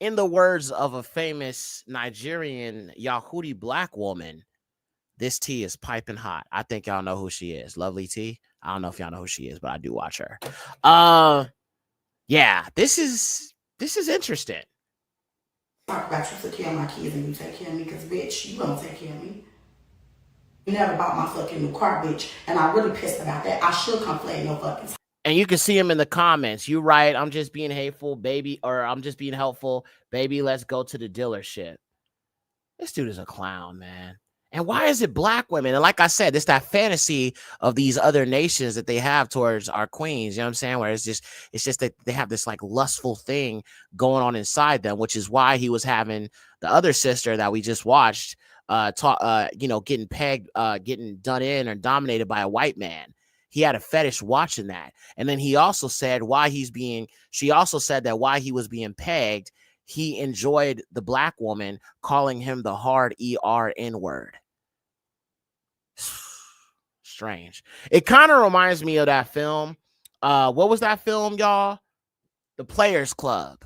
In the words of a famous Nigerian Yahudi black woman, this tea is piping hot. I think y'all know who she is. Lovely Tea. I don't know if y'all know who she is, but I do watch her. Yeah, this is interesting. Talk about you take care of my kids and you take care of me, because bitch, you don't take care of me. You never bought my fucking new car, bitch, and I'm really pissed about that. I should come play in your fucking. And you can see him in the comments. You right, I'm just being hateful, baby, or I'm just being helpful, baby. Let's go to the dealership. This dude is a clown, man. And why is it black women? And like I said, it's that fantasy of these other nations that they have towards our queens. You know what I'm saying? Where it's just that they have this like lustful thing going on inside them, which is why he was having the other sister that we just watched, getting pegged, getting done in or dominated by a white man. He had a fetish watching that. And then he also said she also said that while he was being pegged, he enjoyed the black woman calling him the hard ER word. Strange. It kind of reminds me of that film. What was that film, y'all? The Players Club.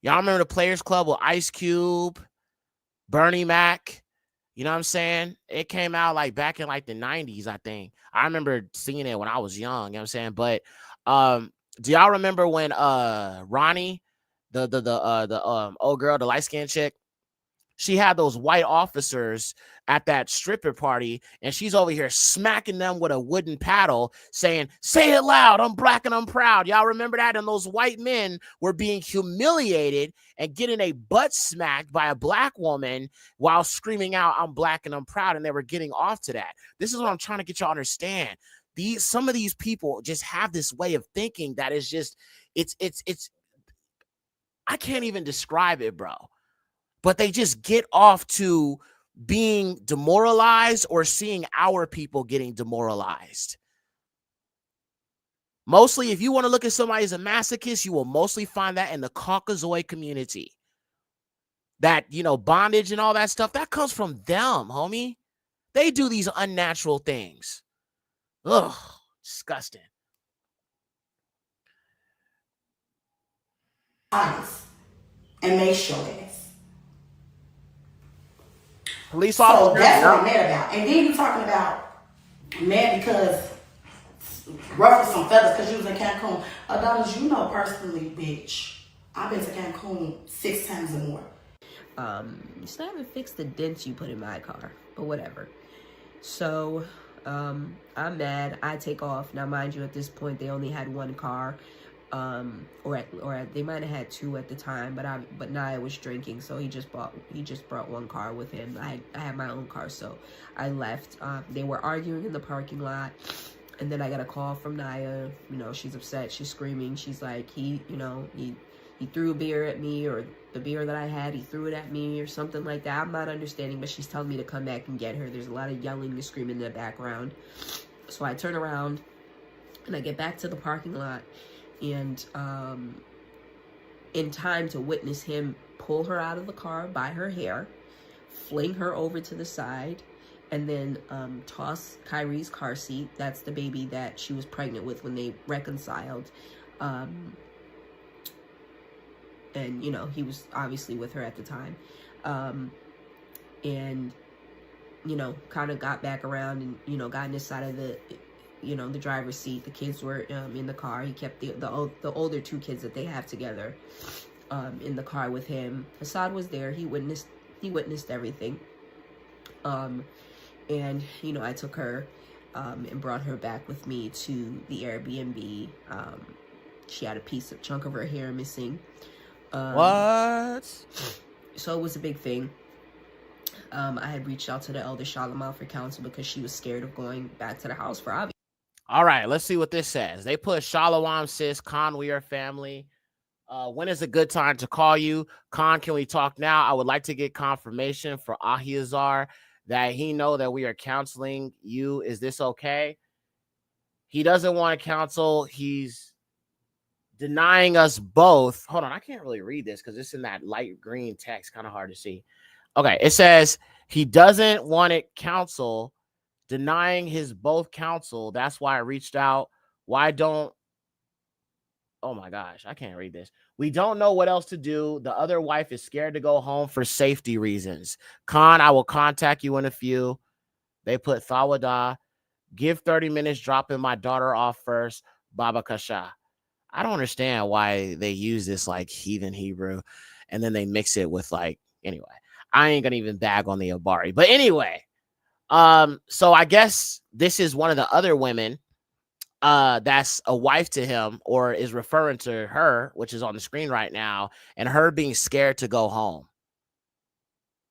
Y'all remember The Players Club with Ice Cube, Bernie Mac? You know what I'm saying? It came out like back in like the 90s, I think. I remember seeing it when I was young, you know what I'm saying? But do y'all remember when Ronnie, the old girl, the light-skinned chick, she had those white officers at that stripper party, and she's over here smacking them with a wooden paddle, saying, "Say it loud, I'm black and I'm proud." Y'all remember that? And those white men were being humiliated and getting a butt smacked by a black woman while screaming out, "I'm black and I'm proud," and they were getting off to that. This is what I'm trying to get y'all to understand. Some of these people just have this way of thinking that is just, it's I can't even describe it, bro. But they just get off to being demoralized or seeing our people getting demoralized. Mostly, if you want to look at somebody as a masochist, you will mostly find that in the Caucasoid community. That, bondage and all that stuff, that comes from them, homie. They do these unnatural things. Ugh, disgusting. Eyes and make sure ass. Police officer. So that's what I'm mad about. And then you talking about mad because ruffle some feathers because you was in Cancun. Adonis, you know personally, bitch, I've been to Cancun 6 times or more. You still haven't fixed the dents you put in my car, but whatever. So, I'm mad. I take off. Now, mind you, at this point, they only had 1 car. Or they might have had 2 at the time, but Naya was drinking, so he just brought 1 car with him. I had my own car, so I left. They were arguing in the parking lot. And then I got a call from Naya. You know, she's upset. She's screaming. She's like, he threw a beer at me, or the beer that I had, he threw it at me, or something like that. I'm not understanding, but she's telling me to come back and get her. There's a lot of yelling and screaming in the background. So I turn around and I get back to the parking lot, and in time to witness him pull her out of the car by her hair, fling her over to the side, and then toss Kyrie's car seat. That's the baby that she was pregnant with when they reconciled. And, you know, he was obviously with her at the time. And, you know, kind of got back around and, you know, got in this side of the, you know, the driver's seat. The kids were in the car. He kept the older two kids that they have together in the car with him. Hassad was there. He witnessed everything. And, you know, I took her and brought her back with me to the Airbnb. She had a chunk of her hair missing. What? So it was a big thing. I had reached out to the elder Shalimar for counsel because she was scared of going back to the house for obvious. All right, let's see what this says. They put Shalom, sis, Khan, we are family. When is a good time to call you? Khan, can we talk now? I would like to get confirmation for Ahiazar that he know that we are counseling you. Is this okay? He doesn't want to counsel. He's denying us both. Hold on, I can't really read this because it's in that light green text. Kind of hard to see. Okay, it says he doesn't want it counsel, denying his both counsel. That's why I reached out. Why don't... Oh my gosh, I can't read this. We don't know what else to do. The other wife is scared to go home for safety reasons. Khan, I will contact you in a few. They put Thawada. Give 30 minutes, dropping my daughter off first. Baba Kasha. I don't understand why they use this like heathen Hebrew and then they mix it with like, anyway, I ain't gonna even bag on the Abari. But anyway, so I guess this is one of the other women that's a wife to him or is referring to her, which is on the screen right now, and her being scared to go home.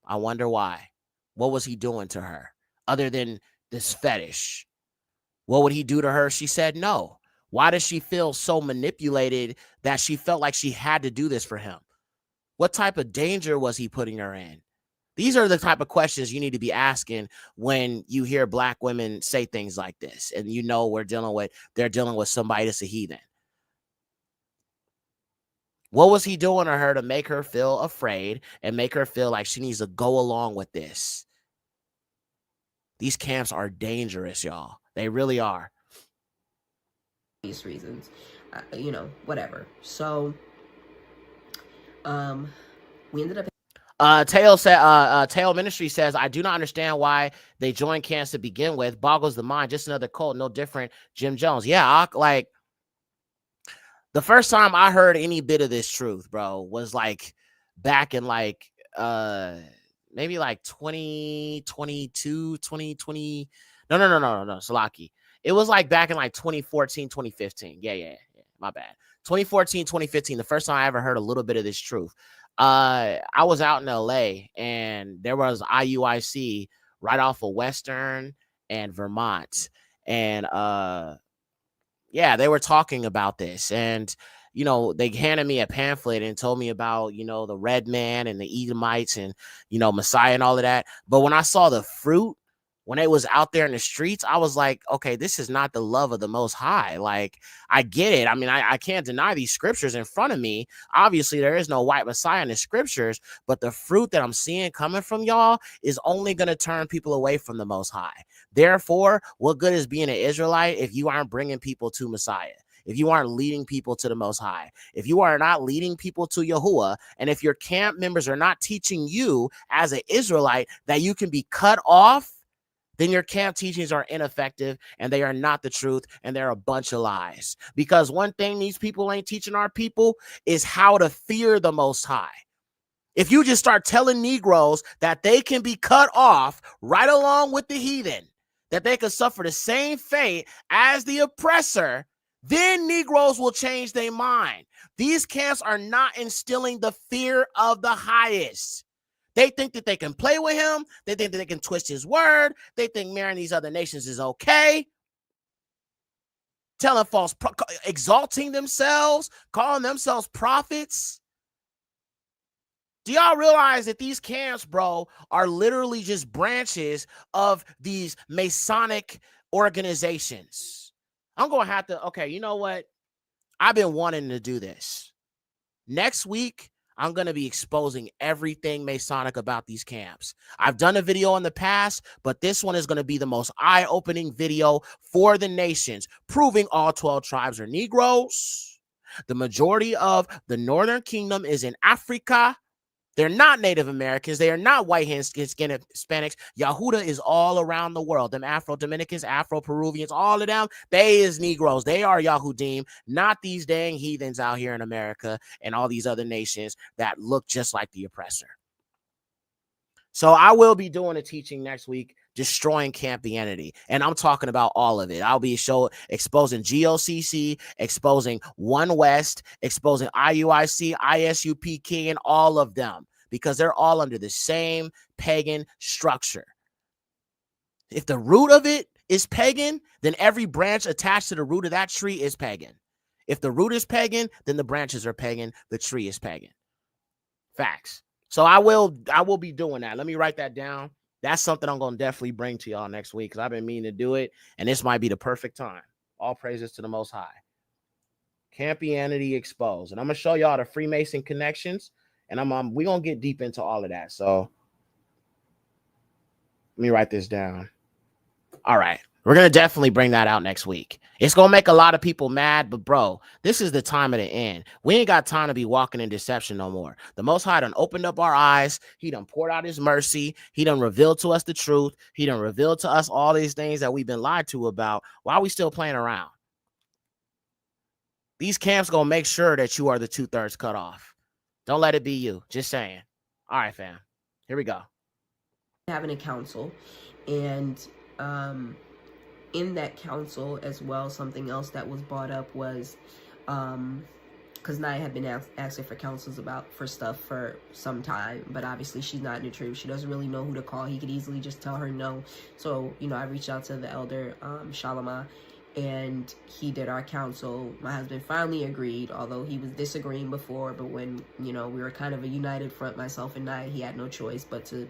I wonder why. What was he doing to her other than this fetish? What would he do to her? She said no. Why does she feel so manipulated that she felt like she had to do this for him? What type of danger was he putting her in? These are the type of questions you need to be asking when you hear black women say things like this. And you know they're dealing with somebody that's a heathen. What was he doing to her to make her feel afraid and make her feel like she needs to go along with this? These camps are dangerous, y'all. They really are. These reasons, you know, whatever. So, we ended up. Tail Ministry says, I do not understand why they joined camps to begin with. Boggles the mind. Just another cult, no different. Jim Jones. Yeah, like the first time I heard any bit of this truth, bro, was like back in like maybe like 2022, 2020. No, Salaki. It was like back in like 2014, 2015. Yeah. My bad. 2014, 2015. The first time I ever heard a little bit of this truth. I was out in LA and there was IUIC right off of Western and Vermont. And yeah, they were talking about this. And you know, they handed me a pamphlet and told me about, you know, the red man and the Edomites and, you know, Messiah and all of that. But when I saw the fruit, when it was out there in the streets, I was like, okay, this is not the love of the Most High. Like, I get it. I mean, I can't deny these scriptures in front of me. Obviously, there is no white Messiah in the scriptures, but the fruit that I'm seeing coming from y'all is only going to turn people away from the Most High. Therefore, what good is being an Israelite if you aren't bringing people to Messiah? If you aren't leading people to the Most High, if you are not leading people to Yahuwah, and if your camp members are not teaching you as an Israelite that you can be cut off, then your camp teachings are ineffective and they are not the truth and they're a bunch of lies. Because one thing these people ain't teaching our people is how to fear the Most High. If you just start telling Negroes that they can be cut off right along with the heathen, that they could suffer the same fate as the oppressor, then Negroes will change their mind. These camps are not instilling the fear of the highest. They think that they can play with him. They think that they can twist his word. They think marrying these other nations is okay. telling false, exalting themselves, calling themselves prophets. Do y'all realize that these camps, bro, are literally just branches of these Masonic organizations? I'm going to have to, okay, you know what? I've been wanting to do this. Next week, I'm going to be exposing everything Masonic about these camps. I've done a video in the past, but this one is going to be the most eye-opening video for the nations, proving all 12 tribes are Negroes. The majority of the Northern Kingdom is in Africa. They're not Native Americans. They are not white-skinned Hispanics. Yahuda is all around the world. Them Afro-Dominicans, Afro-Peruvians, all of them, they is Negroes. They are Yahudim, not these dang heathens out here in America and all these other nations that look just like the oppressor. So I will be doing a teaching next week, destroying Campianity. And I'm talking about all of it. I'll be exposing GOCC, exposing One West, exposing IUIC, ISUPK, and all of them, because they're all under the same pagan structure. If the root of it is pagan, then every branch attached to the root of that tree is pagan. If the root is pagan, then the branches are pagan. The tree is pagan. Facts. So I will be doing that. Let me write that down. That's something I'm going to definitely bring to y'all next week, because I've been meaning to do it, and this might be the perfect time. All praises to the Most High. Campianity exposed. And I'm going to show y'all the Freemason connections, and we're going to get deep into all of that. So let me write this down. All right. We're going to definitely bring that out next week. It's going to make a lot of people mad, but bro, this is the time of the end. We ain't got time to be walking in deception no more. The Most High done opened up our eyes. He done poured out his mercy. He done revealed to us the truth. He done revealed to us all these things that we've been lied to about. Why are we still playing around? These camps going to make sure that you are the 2/3 cut off. Don't let it be you. Just saying. All right, fam. Here we go. Having a council, and in that council as well, something else that was brought up was, because Naya had been asking for counsels for stuff for some time, but obviously she's not in the truth. She doesn't really know who to call. He could easily just tell her no. So, I reached out to the elder, Shalama, and he did our counsel. My husband finally agreed, although he was disagreeing before, but when, we were kind of a united front, myself and Naya, he had no choice but to,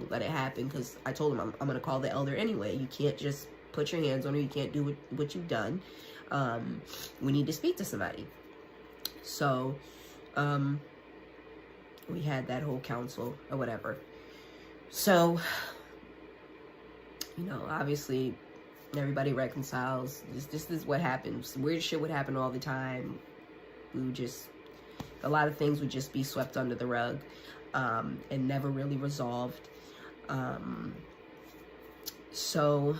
let it happen, because I told him I'm going to call the elder anyway. You can't just put your hands on her. You can't do what you've done. We need to speak to somebody. So, we had that whole council or whatever. So, obviously everybody reconciles. This is what happens. Weird shit would happen all the time. A lot of things would just be swept under the rug, and never really resolved. So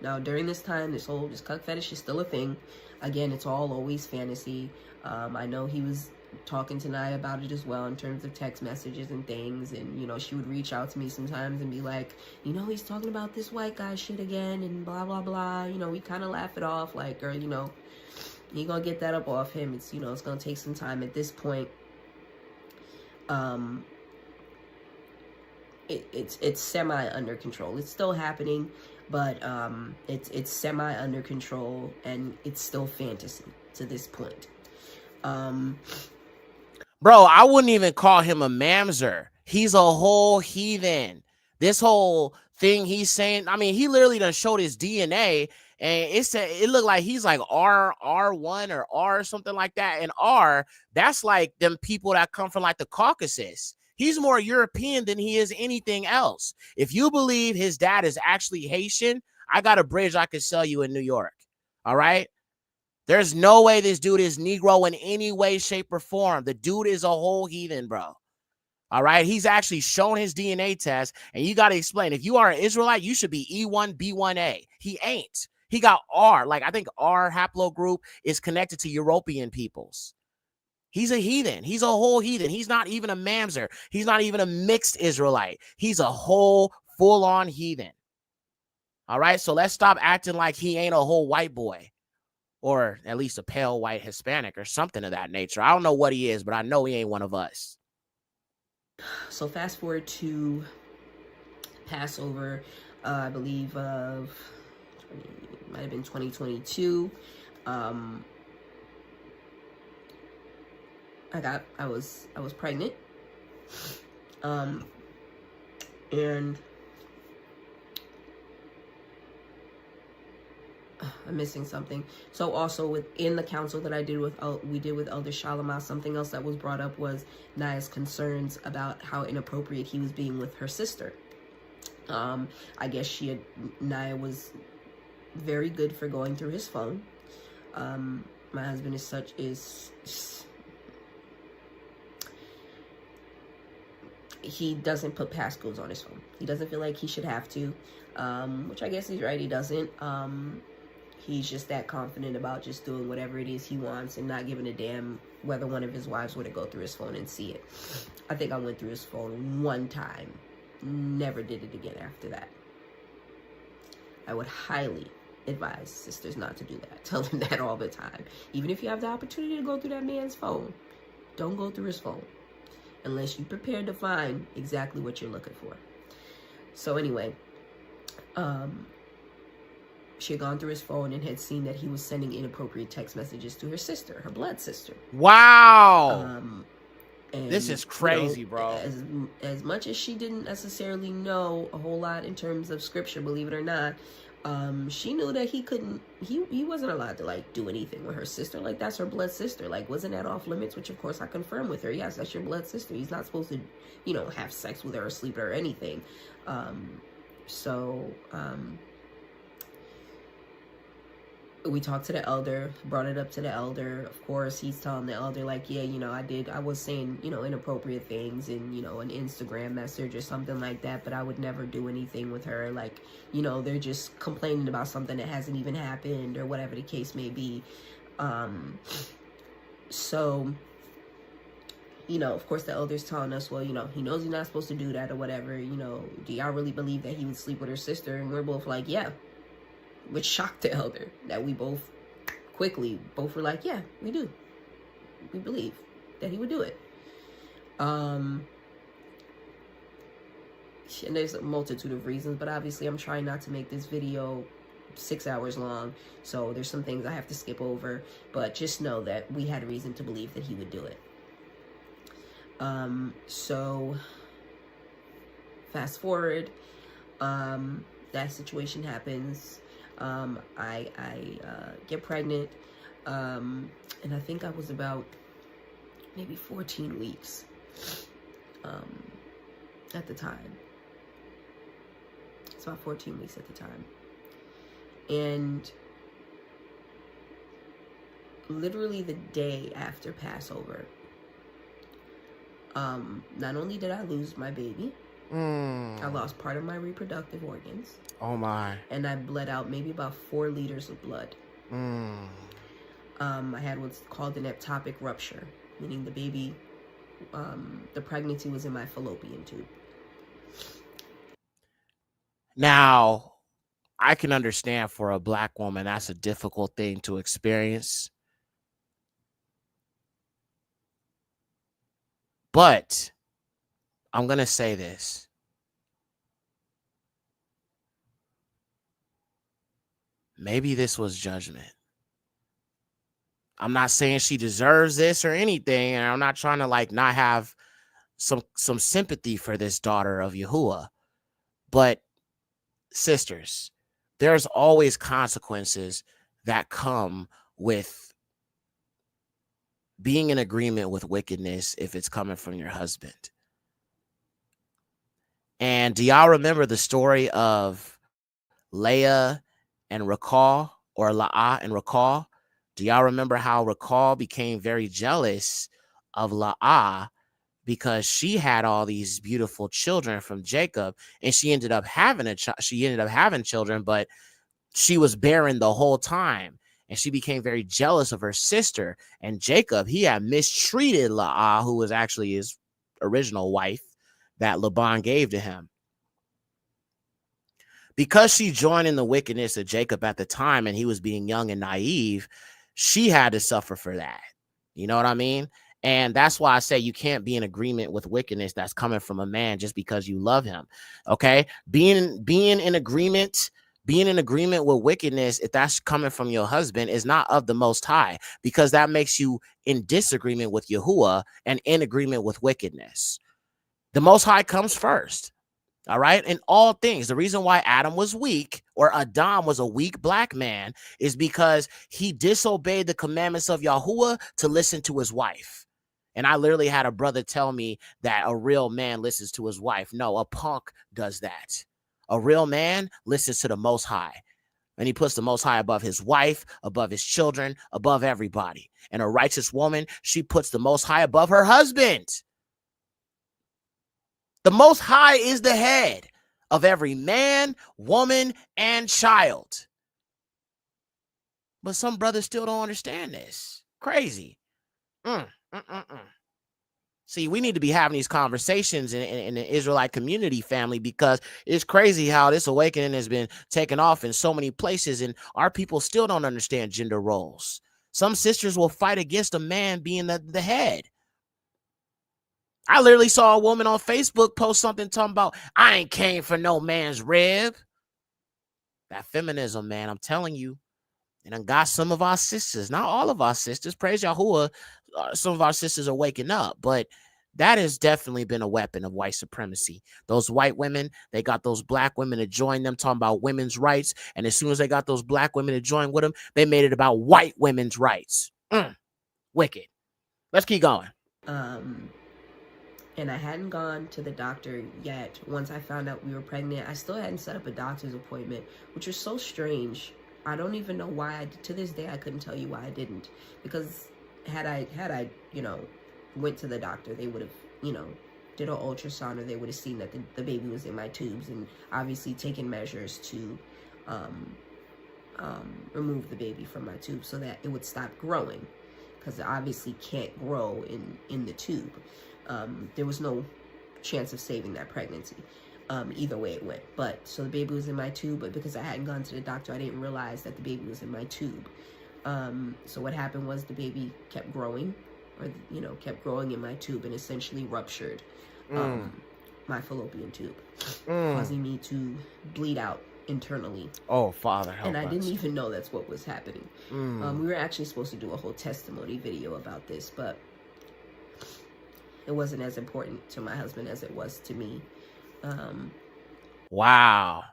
now during this time, this cuck fetish is still a thing. Again, it's all always fantasy. I know he was talking to Naya about it as well in terms of text messages and things, and she would reach out to me sometimes and be like, he's talking about this white guy shit again and blah blah blah. We kind of laugh it off, like, girl, he gonna get that up off him. It's it's gonna take some time. At this point, it's semi under control. It's still happening, but it's semi under control, and it's still fantasy to this point. Bro, I wouldn't even call him a mamzer. He's a whole heathen. This whole thing he's saying, he literally done showed his DNA, and it looked like he's like R1 or R something like that. And R, that's like them people that come from like the Caucasus. He's more European than he is anything else. If you believe his dad is actually Haitian, I got a bridge I could sell you in New York. All right? There's no way this dude is Negro in any way, shape, or form. The dude is a whole heathen, bro. All right? He's actually shown his DNA test, and you got to explain. If you are an Israelite, you should be E1, B1A. He ain't. He got R. Like, I think R haplogroup is connected to European peoples. He's a heathen. He's a whole heathen. He's not even a mamzer. He's not even a mixed Israelite. He's a whole full-on heathen. All right? So let's stop acting like he ain't a whole white boy, or at least a pale white Hispanic or something of that nature. I don't know what he is, but I know he ain't one of us. So fast forward to Passover, I believe might have been 2022. I was pregnant, and I'm missing something. So also within the council that I did with Elder Shalama, something else that was brought up was Naya's concerns about how inappropriate he was being with her sister. I guess Naya was very good for going through his phone. My husband he doesn't put passcodes on his phone. He doesn't feel like he should have to, which I guess he's right, he doesn't. He's just that confident about just doing whatever it is he wants and not giving a damn whether one of his wives were to go through his phone and see it. I think I went through his phone one time. Never did it again after that. I would highly advise sisters not to do that. Tell them that all the time. Even if you have the opportunity to go through that man's phone, don't go through his phone unless you're prepared to find exactly what you're looking for. So anyway, she had gone through his phone and had seen that he was sending inappropriate text messages to her sister, her blood sister. Wow. And, this is crazy, bro. As much as she didn't necessarily know a whole lot in terms of scripture, believe it or not, she knew that he wasn't allowed to like do anything with her sister. Like, that's her blood sister. Like, wasn't that off limits? Which of course I confirmed with her. Yes, that's your blood sister. He's not supposed to, have sex with her or sleep with her or anything. We talked to the elder, brought it up to the elder. Of course, he's telling the elder, like, yeah, I was saying, inappropriate things in, an Instagram message or something like that, but I would never do anything with her. Like, they're just complaining about something that hasn't even happened or whatever the case may be. So, of course, the elder's telling us, well, he knows he's not supposed to do that or whatever. Do y'all really believe that he would sleep with her sister? And we're both like, yeah. Which shocked the elder, that we both were like, yeah, we do. We believe that he would do it. And there's a multitude of reasons, but obviously I'm trying not to make this video 6 hours long, so there's some things I have to skip over, but just know that we had a reason to believe that he would do it. So fast forward, that situation happens. I get pregnant, and I think I was about maybe 14 weeks, at the time. It's about 14 weeks at the time. And literally the day after Passover, not only did I lose my baby, I lost part of my reproductive organs. Oh my. And I bled out maybe about 4 liters of blood. I had what's called an ectopic rupture, meaning the baby, the pregnancy was in my fallopian tube. Now, I can understand for a Black woman, that's a difficult thing to experience. But I'm going to say this. Maybe this was judgment. I'm not saying she deserves this or anything, and I'm not trying to not have some sympathy for this daughter of Yahuwah. But sisters, there's always consequences that come with being in agreement with wickedness if it's coming from your husband. And do y'all remember the story of Leah and Rakal, or La'ah and Rakal? Do y'all remember how Rakal became very jealous of La'ah because she had all these beautiful children from Jacob, and she ended up having children, but she was barren the whole time, and she became very jealous of her sister. And Jacob, he had mistreated La'ah, who was actually his original wife that Laban gave to him. Because she joined in the wickedness of Jacob at the time, and he was being young and naive, she had to suffer for that. You know what I mean? And that's why I say you can't be in agreement with wickedness that's coming from a man just because you love him. Okay? Being in agreement Being in agreement with wickedness, if that's coming from your husband, is not of the Most High, because that makes you in disagreement with Yahuwah and in agreement with wickedness. The Most High comes first. All right. In all things, the reason why Adam was weak, or Adam was a weak black man, is because he disobeyed the commandments of Yahuwah to listen to his wife. And I literally had a brother tell me that a real man listens to his wife. No, a punk does that. A real man listens to the Most High. And he puts the Most High above his wife, above his children, above everybody. And a righteous woman, she puts the Most High above her husband. The Most High is the head of every man, woman, and child. But some brothers still don't understand this. Crazy. See, we need to be having these conversations in the Israelite community, family, because it's crazy how this awakening has been taken off in so many places, and our people still don't understand gender roles. Some sisters will fight against a man being the head. I literally saw a woman on Facebook post something talking about, I ain't came for no man's rib. That feminism, man, I'm telling you. And I got some of our sisters, not all of our sisters, praise Yahuwah, some of our sisters are waking up, but that has definitely been a weapon of white supremacy. Those white women, they got those black women to join them talking about women's rights. And as soon as they got those black women to join with them, they made it about white women's rights. Wicked. Let's keep going. And I hadn't gone to the doctor yet. Once I found out we were pregnant, I still hadn't set up a doctor's appointment, which was so strange. I don't even know why. To this day, I couldn't tell you why I didn't. Because had I, went to the doctor, they would have, did an ultrasound, or they would have seen that the baby was in my tubes, and obviously taken measures to remove the baby from my tube so that it would stop growing, because it obviously can't grow in the tube. There was no chance of saving that pregnancy. Either way it went. But so the baby was in my tube, but because I hadn't gone to the doctor, I didn't realize that the baby was in my tube. So what happened was the baby kept growing, or kept growing in my tube, and essentially ruptured my fallopian tube, causing me to bleed out internally. Oh, Father, help us. And I didn't us. even know that's what was happening. We were actually supposed to do a whole testimony video about this, but it wasn't as important to my husband as it was to me. Wow.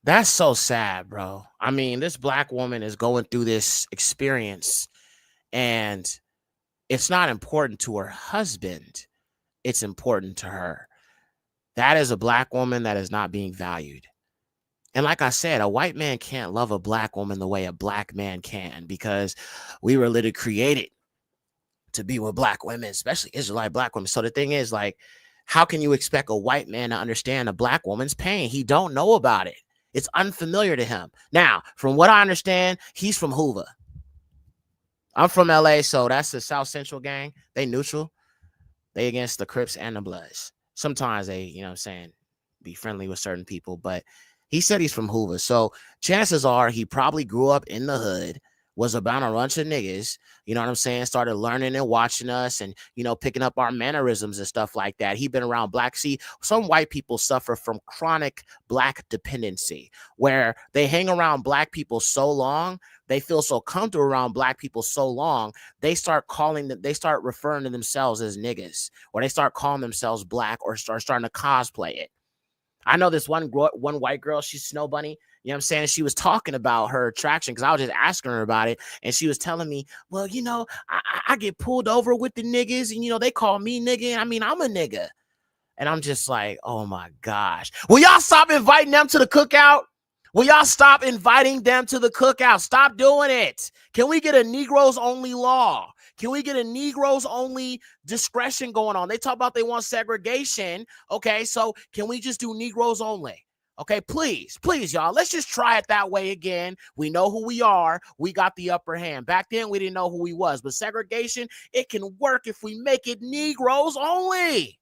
That's so sad, bro. I mean, this black woman is going through this experience, and it's not important to her husband. It's important to her. That is a black woman that is not being valued. And like I said, a white man can't love a black woman the way a black man can, because we were literally created to be with black women, especially Israelite black women. So the thing is, like, how can you expect a white man to understand a black woman's pain? He don't know about it. It's unfamiliar to him. Now, from what I understand, he's from Hoover. I'm from LA, so that's the South Central gang. They neutral. They against the Crips and the Bloods. Sometimes they, be friendly with certain people, but he said he's from Hoover. So chances are he probably grew up in the hood, was about a bunch of niggas, started learning and watching us, and, picking up our mannerisms and stuff like that. He been around black. See, some white people suffer from chronic black dependency, where they hang around black people so long, they feel so comfortable around black people so long, they start referring to themselves as niggas, or they start calling themselves black, or start starting to cosplay it. I know this one white girl, she's Snow Bunny. She was talking about her attraction, because I was just asking her about it. And she was telling me, well, I get pulled over with the niggas, and, they call me nigga. I mean, I'm a nigga. And I'm just like, oh, my gosh. Will y'all stop inviting them to the cookout? Will y'all stop inviting them to the cookout? Stop doing it. Can we get a Negroes only law? Can we get a Negroes only discretion going on? They talk about they want segregation. Okay, so can we just do Negroes only? Okay, please, y'all, let's just try it that way again. We know who we are. We got the upper hand. Back then, we didn't know who we was. But segregation, it can work if we make it Negroes only.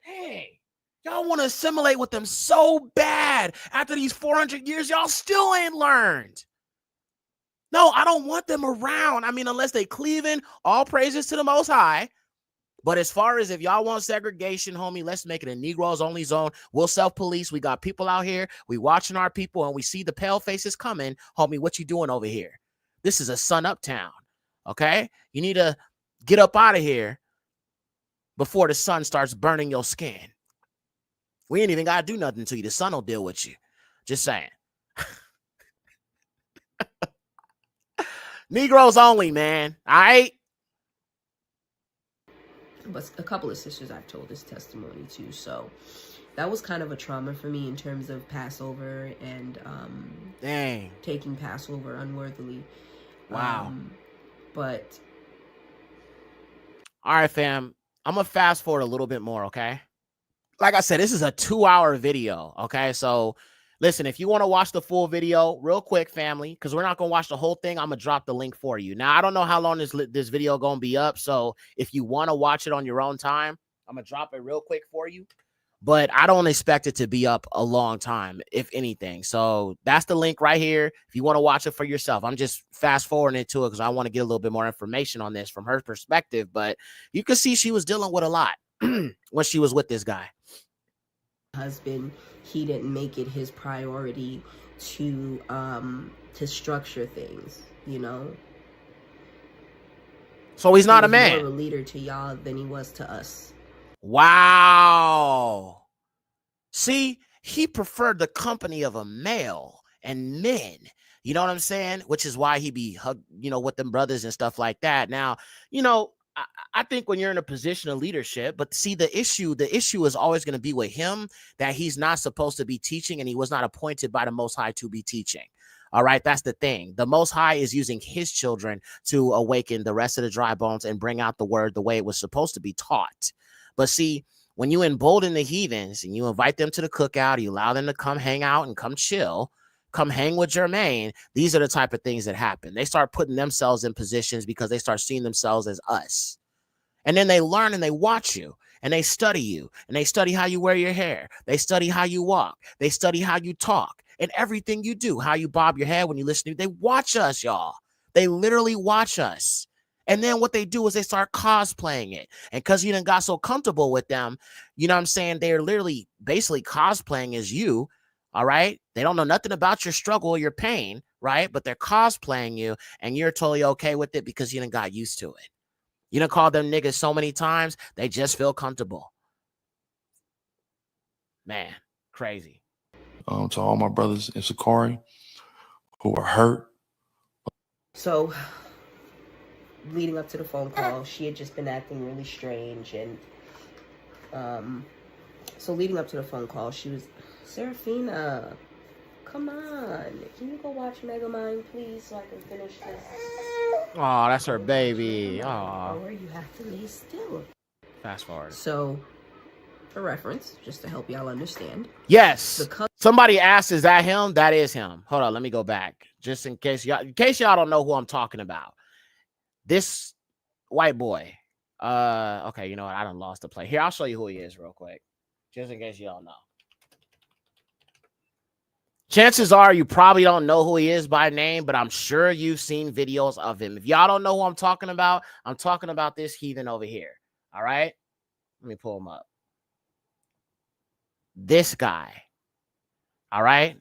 Hey, y'all want to assimilate with them so bad. After these 400 years, y'all still ain't learned. No, I don't want them around. I mean, unless they cleaving, all praises to the Most High. But as far as if y'all want segregation, homie, let's make it a Negroes only zone. We'll self-police. We got people out here. We watching our people, and we see the pale faces coming. Homie, what you doing over here? This is a sun up town, okay? You need to get up out of here before the sun starts burning your skin. We ain't even got to do nothing to you. The sun will deal with you. Just saying. Negroes only, man. All right? But a couple of sisters I've told this testimony to, so that was kind of a trauma for me in terms of Passover and Dang. taking Passover unworthily. Wow. But all right, fam. I'm gonna fast forward a little bit more, okay? Like I said, this is a 2-hour video, okay? So listen, if you want to watch the full video real quick, family, because we're not going to watch the whole thing, I'm going to drop the link for you. Now, I don't know how long this video going to be up, so if you want to watch it on your own time, I'm going to drop it real quick for you. But I don't expect it to be up a long time, if anything. So that's the link right here if you want to watch it for yourself. I'm just fast forwarding it to it because I want to get a little bit more information on this from her perspective. But you can see she was dealing with a lot when she was with this guy. Husband, he didn't make it his priority to structure things, you know. So he's not a He was man. more of a leader to y'all than he was to us. Wow. See, he preferred the company of a male and men. You know what I'm saying? Which is why he be, you know, with them brothers and stuff like that. Now, you know, I think when you're in a position of leadership, but see, the issue is always going to be with him that he's not supposed to be teaching, and he was not appointed by the Most High to be teaching. All right, that's the thing. The Most High is using his children to awaken the rest of the dry bones and bring out the word the way it was supposed to be taught. But see, when you embolden the heathens and you invite them to the cookout, you allow them to come hang out and come chill, come hang with Jermaine, these are the type of things that happen. They start putting themselves in positions because they start seeing themselves as us. And then they learn and they watch you and they study you and they study how you wear your hair. They study how you walk. They study how you talk and everything you do, how you bob your head when you listen to. They watch us, y'all. They literally watch us. And then what they do is they start cosplaying it. And because you done got so comfortable with them, you know what I'm saying? They're literally basically cosplaying as you. All right. They don't know nothing about your struggle or your pain. Right. But they're cosplaying you and you're totally okay with it because you done got used to it. You done called them niggas so many times, they just feel comfortable. Man, crazy. To all my brothers in Sakari who are hurt. So, leading up to the phone call, she had just been acting really strange. And so leading up to the phone call, she was, Serafina, come on. Can you go watch Megamind, please, so I can finish this? Oh, that's her baby. Oh, Or you have to lay still. fast forward. So, for reference, just to help y'all understand. Yes. Somebody asked, is that him? That is him. Hold on, let me go back. Just in case y'all don't know who I'm talking about. This white boy. Okay, you know what? I done lost the play. Here, I'll show you who he is real quick. Just in case y'all know. Chances are you probably don't know who he is by name, but I'm sure you've seen videos of him. If y'all don't know who I'm talking about this heathen over here. All right? Let me pull him up. This guy. All right?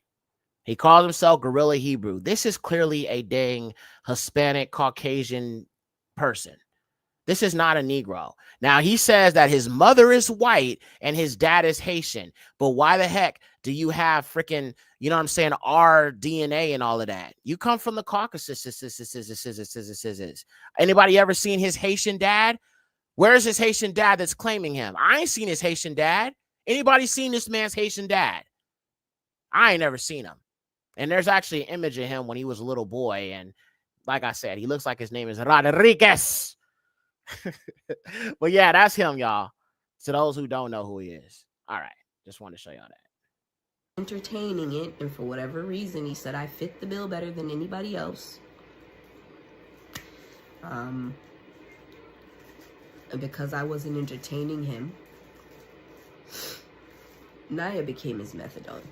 He calls himself GRLA Hebrew. This is clearly a dang Hispanic, Caucasian person. This is not a Negro. Now, he says that his mother is white and his dad is Haitian. But why the heck do you have freaking, you know what I'm saying, our DNA and all of that? You come from the Caucasus. Anybody ever seen his Haitian dad? Where's his Haitian dad that's claiming him? I ain't seen his Haitian dad. Anybody seen this man's Haitian dad? I ain't never seen him. And there's actually an image of him when he was a little boy. And like I said, he looks like his name is Rodriguez. But yeah, that's him, y'all. To those who don't know who he is. All right. Just wanted to show y'all that. Entertaining it, and for whatever reason, he said I fit the bill better than anybody else. And because I wasn't entertaining him, Naya became his methadone.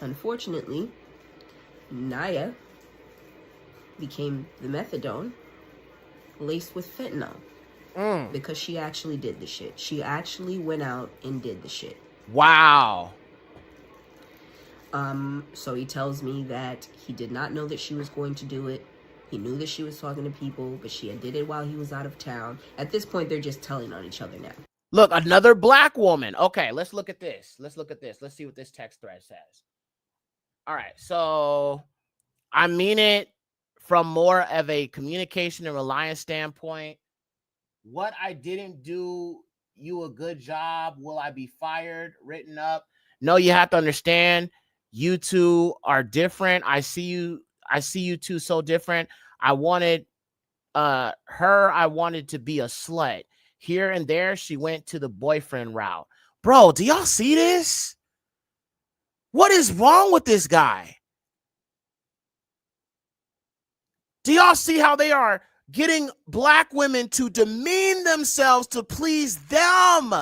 Unfortunately, Naya became the methadone laced with fentanyl. because she actually did the shit. She actually went out and did the shit. Wow. So he tells me that he did not know that she was going to do it. He knew that she was talking to people, but she did it while he was out of town. At this point, they're just telling on each other now. Look, another black woman. Okay, let's look at this. Let's see what this text thread says. All right, so I mean it from more of a communication and reliance standpoint. What I didn't do you a good job. Will I be fired? Written up. No, you have to understand, you two are different. I see you two so different. I wanted I wanted to be a slut. Here and there, she went to the boyfriend route. Bro, do y'all see this? What is wrong with this guy? Do y'all see how they are getting black women to demean themselves to please them?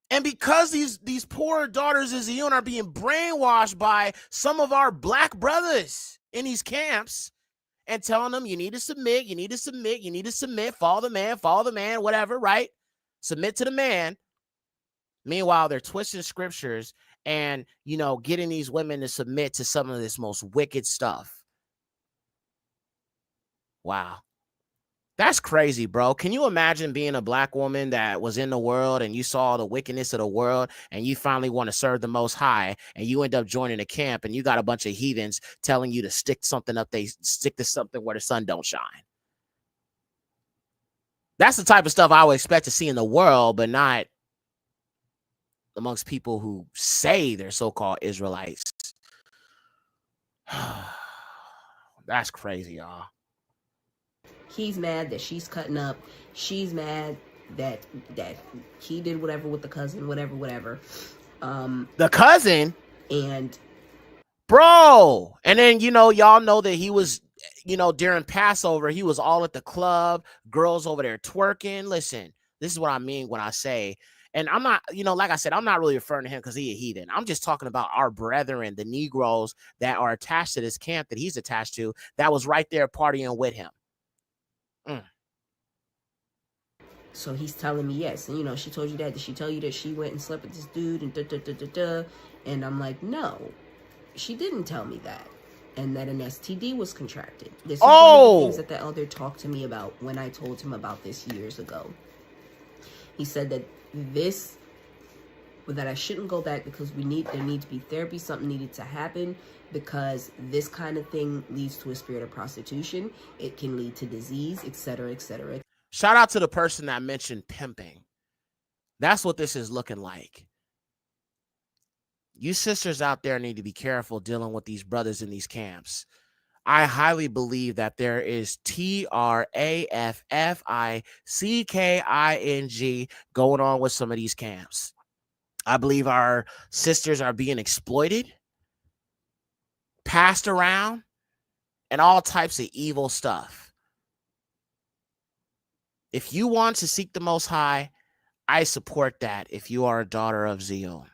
And because these poor daughters of Zion are being brainwashed by some of our black brothers in these camps and telling them, you need to submit, follow the man, whatever, right? Submit to the man. Meanwhile, they're twisting scriptures and, getting these women to submit to some of this most wicked stuff. Wow. That's crazy, bro. Can you imagine being a black woman that was in the world and you saw the wickedness of the world and you finally want to serve the Most High and you end up joining a camp and you got a bunch of heathens telling you to stick to something where the sun don't shine? That's the type of stuff I would expect to see in the world, but not amongst people who say they're so-called Israelites. That's crazy, y'all. He's mad that she's cutting up. She's mad that he did whatever with the cousin, whatever. The cousin? And bro. And then, y'all know that he was, during Passover, he was all at the club, girls over there twerking. Listen, this is what I mean when I say, and I'm not, like I said, I'm not really referring to him because he's a heathen. I'm just talking about our brethren, the Negroes that are attached to this camp that he's attached to, that was right there partying with him. So he's telling me yes, and she told you that. Did she tell you that she went and slept with this dude and And I'm like, no, she didn't tell me that, and that an STD was contracted. This is one of the things that the elder talked to me about when I told him about this years ago. He said that that I shouldn't go back because there need to be therapy. Something needed to happen because this kind of thing leads to a spirit of prostitution. It can lead to disease, etc., etc. Shout out to the person that mentioned pimping. That's what this is looking like. You sisters out there need to be careful dealing with these brothers in these camps. I highly believe that there is trafficking going on with some of these camps. I believe our sisters are being exploited, passed around, and all types of evil stuff. If you want to seek the Most High, I support that if you are a daughter of Zion.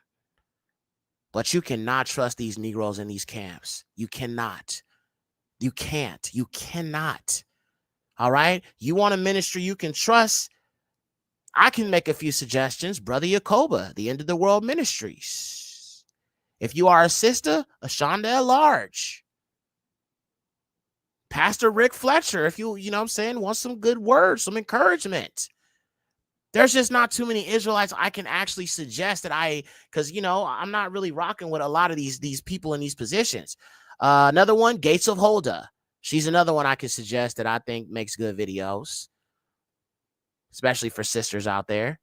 But you cannot trust these Negroes in these camps. You cannot. You can't. You cannot. All right? You want a ministry you can trust? I can make a few suggestions. Brother Yacoba, the End of the World Ministries. If you are a sister, Ashonda at Large. Pastor Rick Fletcher, if you know what I'm saying, want some good words, some encouragement. There's just not too many Israelites I can actually suggest that because, I'm not really rocking with a lot of these people in these positions. Another one, Gates of Huldah. She's another one I can suggest that I think makes good videos, especially for sisters out there.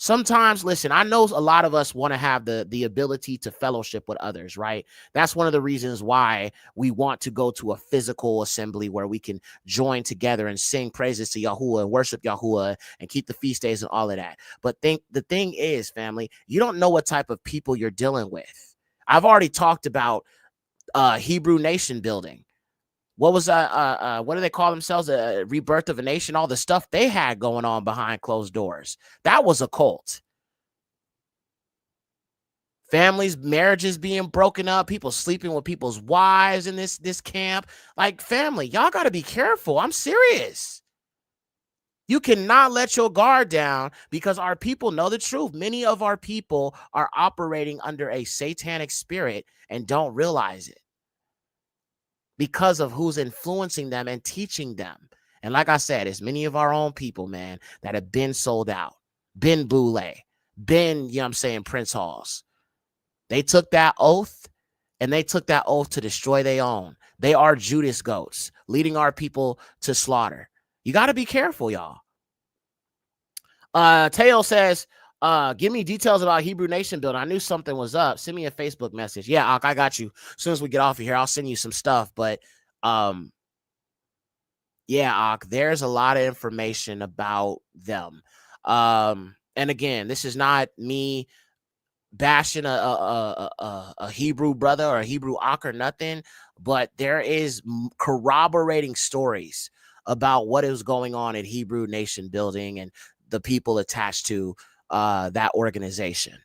Sometimes, listen, I know a lot of us want to have the ability to fellowship with others, right? That's one of the reasons why we want to go to a physical assembly where we can join together and sing praises to Yahuwah and worship Yahuwah and keep the feast days and all of that. But the thing is, family, you don't know what type of people you're dealing with. I've already talked about Hebrew nation building. What was what do they call themselves? A rebirth of a nation, all the stuff they had going on behind closed doors. That was a cult. Families, marriages being broken up, people sleeping with people's wives in this camp. Like, family, y'all got to be careful. I'm serious. You cannot let your guard down because our people know the truth. Many of our people are operating under a satanic spirit and don't realize it because of who's influencing them and teaching them. And like I said, it's many of our own people, man, that have been sold out, been boule, been, you know what I'm saying, Prince Halls. They took that oath, and they took that oath to destroy their own. They are Judas goats, leading our people to slaughter. You got to be careful, y'all. Teo says, give me details about Hebrew Nation building. I knew something was up. Send me a Facebook message. Yeah, Ak, I got you. As soon as we get off of here, I'll send you some stuff. But yeah, Ak, there's a lot of information about them. And again, this is not me bashing a Hebrew brother or a Hebrew Ak or nothing, but there is corroborating stories about what is going on at Hebrew Nation building and the people attached to that organization.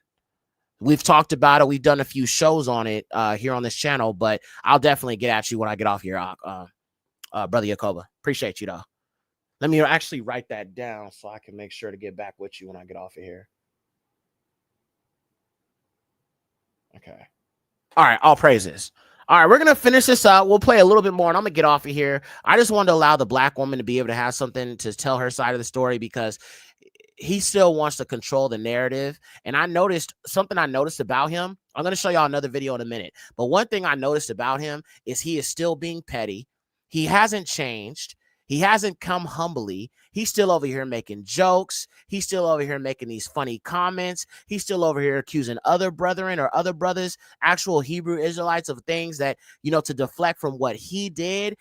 We've talked about it. We've done a few shows on it here on this channel, but I'll definitely get at you when I get off here, Brother Yakoba. Appreciate you, though. Let me actually write that down so I can make sure to get back with you when I get off of here. Okay. All right. All praises. All right. We're going to finish this up. We'll play a little bit more and I'm going to get off of here. I just wanted to allow the black woman to be able to have something to tell her side of the story because he still wants to control the narrative. And I noticed something about him. I'm going to show y'all another video in a minute. But one thing I noticed about him is he is still being petty. He hasn't changed. He hasn't come humbly. He's still over here making jokes. He's still over here making these funny comments. He's still over here accusing other brethren or other brothers, actual Hebrew Israelites, of things that, you know, to deflect from what he did.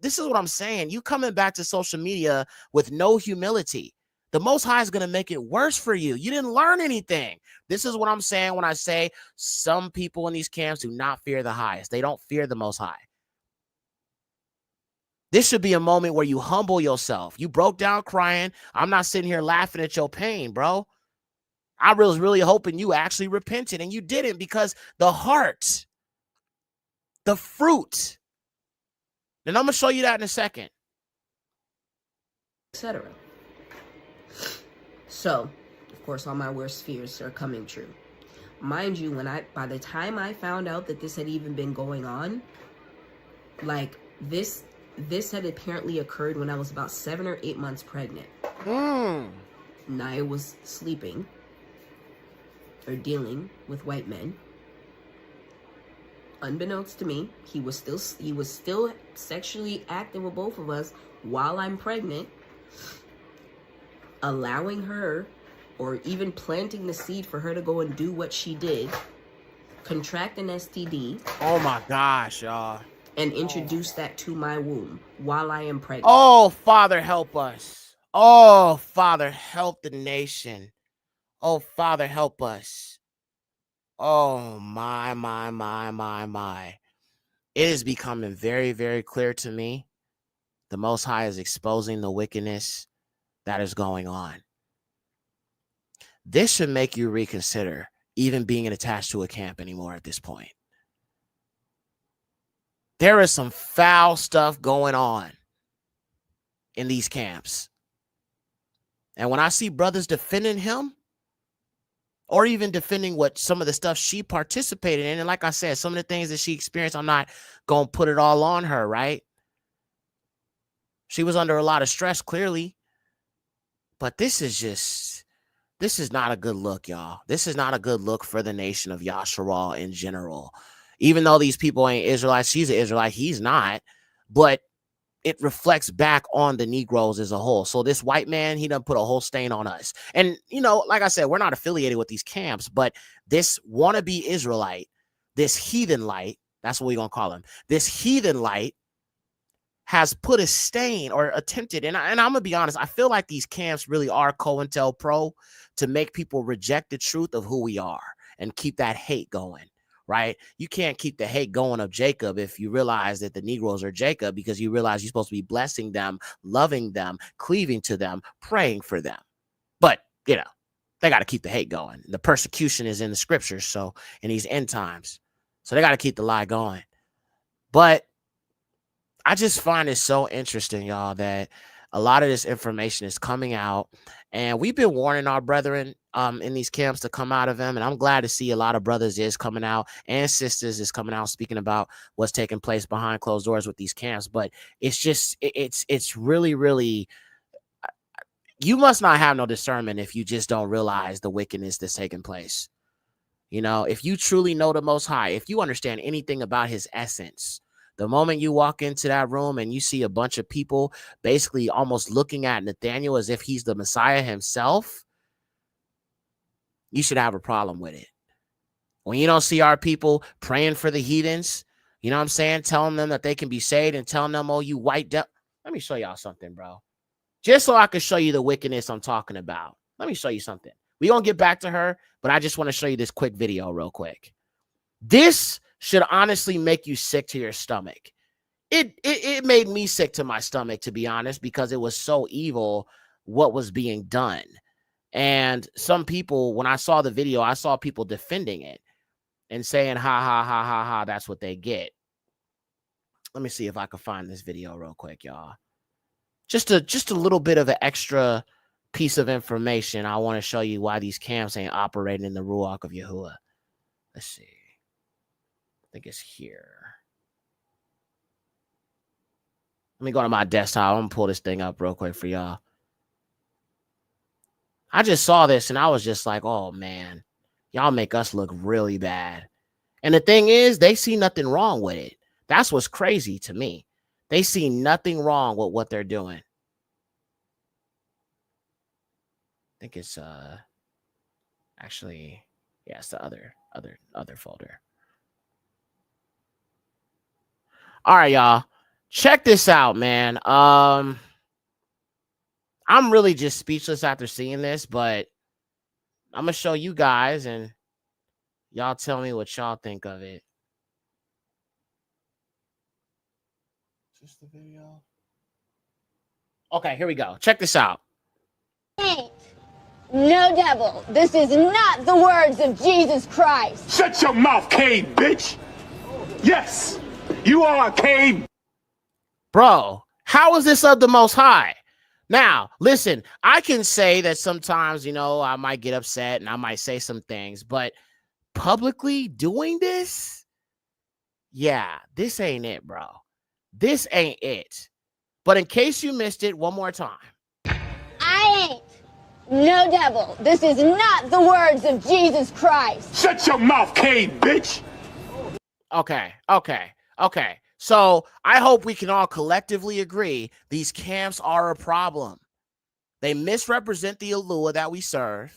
This is what I'm saying. You coming back to social media with no humility. The Most High is going to make it worse for you. You didn't learn anything. This is what I'm saying when I say some people in these camps do not fear the highest. They don't fear the Most High. This should be a moment where you humble yourself. You broke down crying. I'm not sitting here laughing at your pain, bro. I was really hoping you actually repented, and you didn't because the heart, the fruit. And I'm going to show you that in a second. Etc. So, of course, all my worst fears are coming true. Mind you, by the time I found out that this had even been going on, like this had apparently occurred when I was about 7 or 8 months pregnant. Naya was sleeping or dealing with white men. Unbeknownst to me, he was still sexually active with both of us while I'm pregnant, allowing her, or even planting the seed for her to go and do what she did, contract an STD. Oh my gosh, y'all. And introduce that to my womb while I am pregnant. Oh, Father, help us. Oh, Father, help the nation. Oh, Father, help us. Oh, my. It is becoming very, very clear to me. The Most High is exposing the wickedness that is going on. This should make you reconsider even being attached to a camp anymore at this point. There is some foul stuff going on in these camps. And when I see brothers defending him, or even defending what some of the stuff she participated in, and like I said, some of the things that she experienced, I'm not going to put it all on her, right? She was under a lot of stress, clearly. But this is not a good look, y'all. This is not a good look for the nation of Yasharal in general. Even though these people ain't Israelites, she's an Israelite, he's not. But it reflects back on the Negroes as a whole. So this white man, he done put a whole stain on us. And, you know, like I said, we're not affiliated with these camps, but this wannabe Israelite, this heathen light, that's what we're going to call him. This heathen light has put a stain or attempted. And I'm going to be honest, I feel like these camps really are COINTELPRO to make people reject the truth of who we are and keep that hate going. Right? You can't keep the hate going of Jacob if you realize that the Negroes are Jacob, because you realize you're supposed to be blessing them, loving them, cleaving to them, praying for them. But, you know, they got to keep the hate going. The persecution is in the scriptures. So in these end times, so they got to keep the lie going. But I just find it so interesting, y'all, that a lot of this information is coming out, and we've been warning our brethren in these camps to come out of them. And I'm glad to see a lot of brothers is coming out and sisters is coming out speaking about what's taking place behind closed doors with these camps. But it's just it's really, really, you must not have no discernment if you just don't realize the wickedness that's taking place. You know, if you truly know the Most High, if you understand anything about his essence, the moment you walk into that room and you see a bunch of people basically almost looking at Nathaniel as if he's the Messiah himself, you should have a problem with it. When you don't see our people praying for the heathens, you know what I'm saying, telling them that they can be saved and telling them, oh, you white devil. Let me show y'all something, bro. Just so I can show you the wickedness I'm talking about. Let me show you something. We're going to get back to her, but I just want to show you this quick video real quick. This should honestly make you sick to your stomach. It made me sick to my stomach, to be honest, because it was so evil what was being done. And some people, when I saw the video, I saw people defending it and saying, ha, ha, ha, ha, ha, that's what they get. Let me see if I can find this video real quick, y'all. Just a little bit of an extra piece of information. I want to show you why these camps ain't operating in the Ruach of Yahuwah. Let's see. I think it's here. Let me go to my desktop. I'm going to pull this thing up real quick for y'all. I just saw this and I was just like, oh, man, y'all make us look really bad. And the thing is, they see nothing wrong with it. That's what's crazy to me. They see nothing wrong with what they're doing. I think it's actually, yeah, it's the other folder. All right, y'all. Check this out, man. I'm really just speechless after seeing this, but I'm gonna show you guys and y'all tell me what y'all think of it. Just the video. Okay, here we go. Check this out. Ain't no devil. This is not the words of Jesus Christ. Shut your mouth, Cade, bitch. Yes, you are a Cade. Bro, how is this of the Most High? Now, listen, I can say that sometimes, you know, I might get upset and I might say some things, but publicly doing this, yeah, this ain't it, bro. This ain't it. But in case you missed it, one more time. I ain't no devil. This is not the words of Jesus Christ. Shut your mouth, Cade, bitch. Okay. So I hope we can all collectively agree these camps are a problem. They misrepresent the Elua that we serve.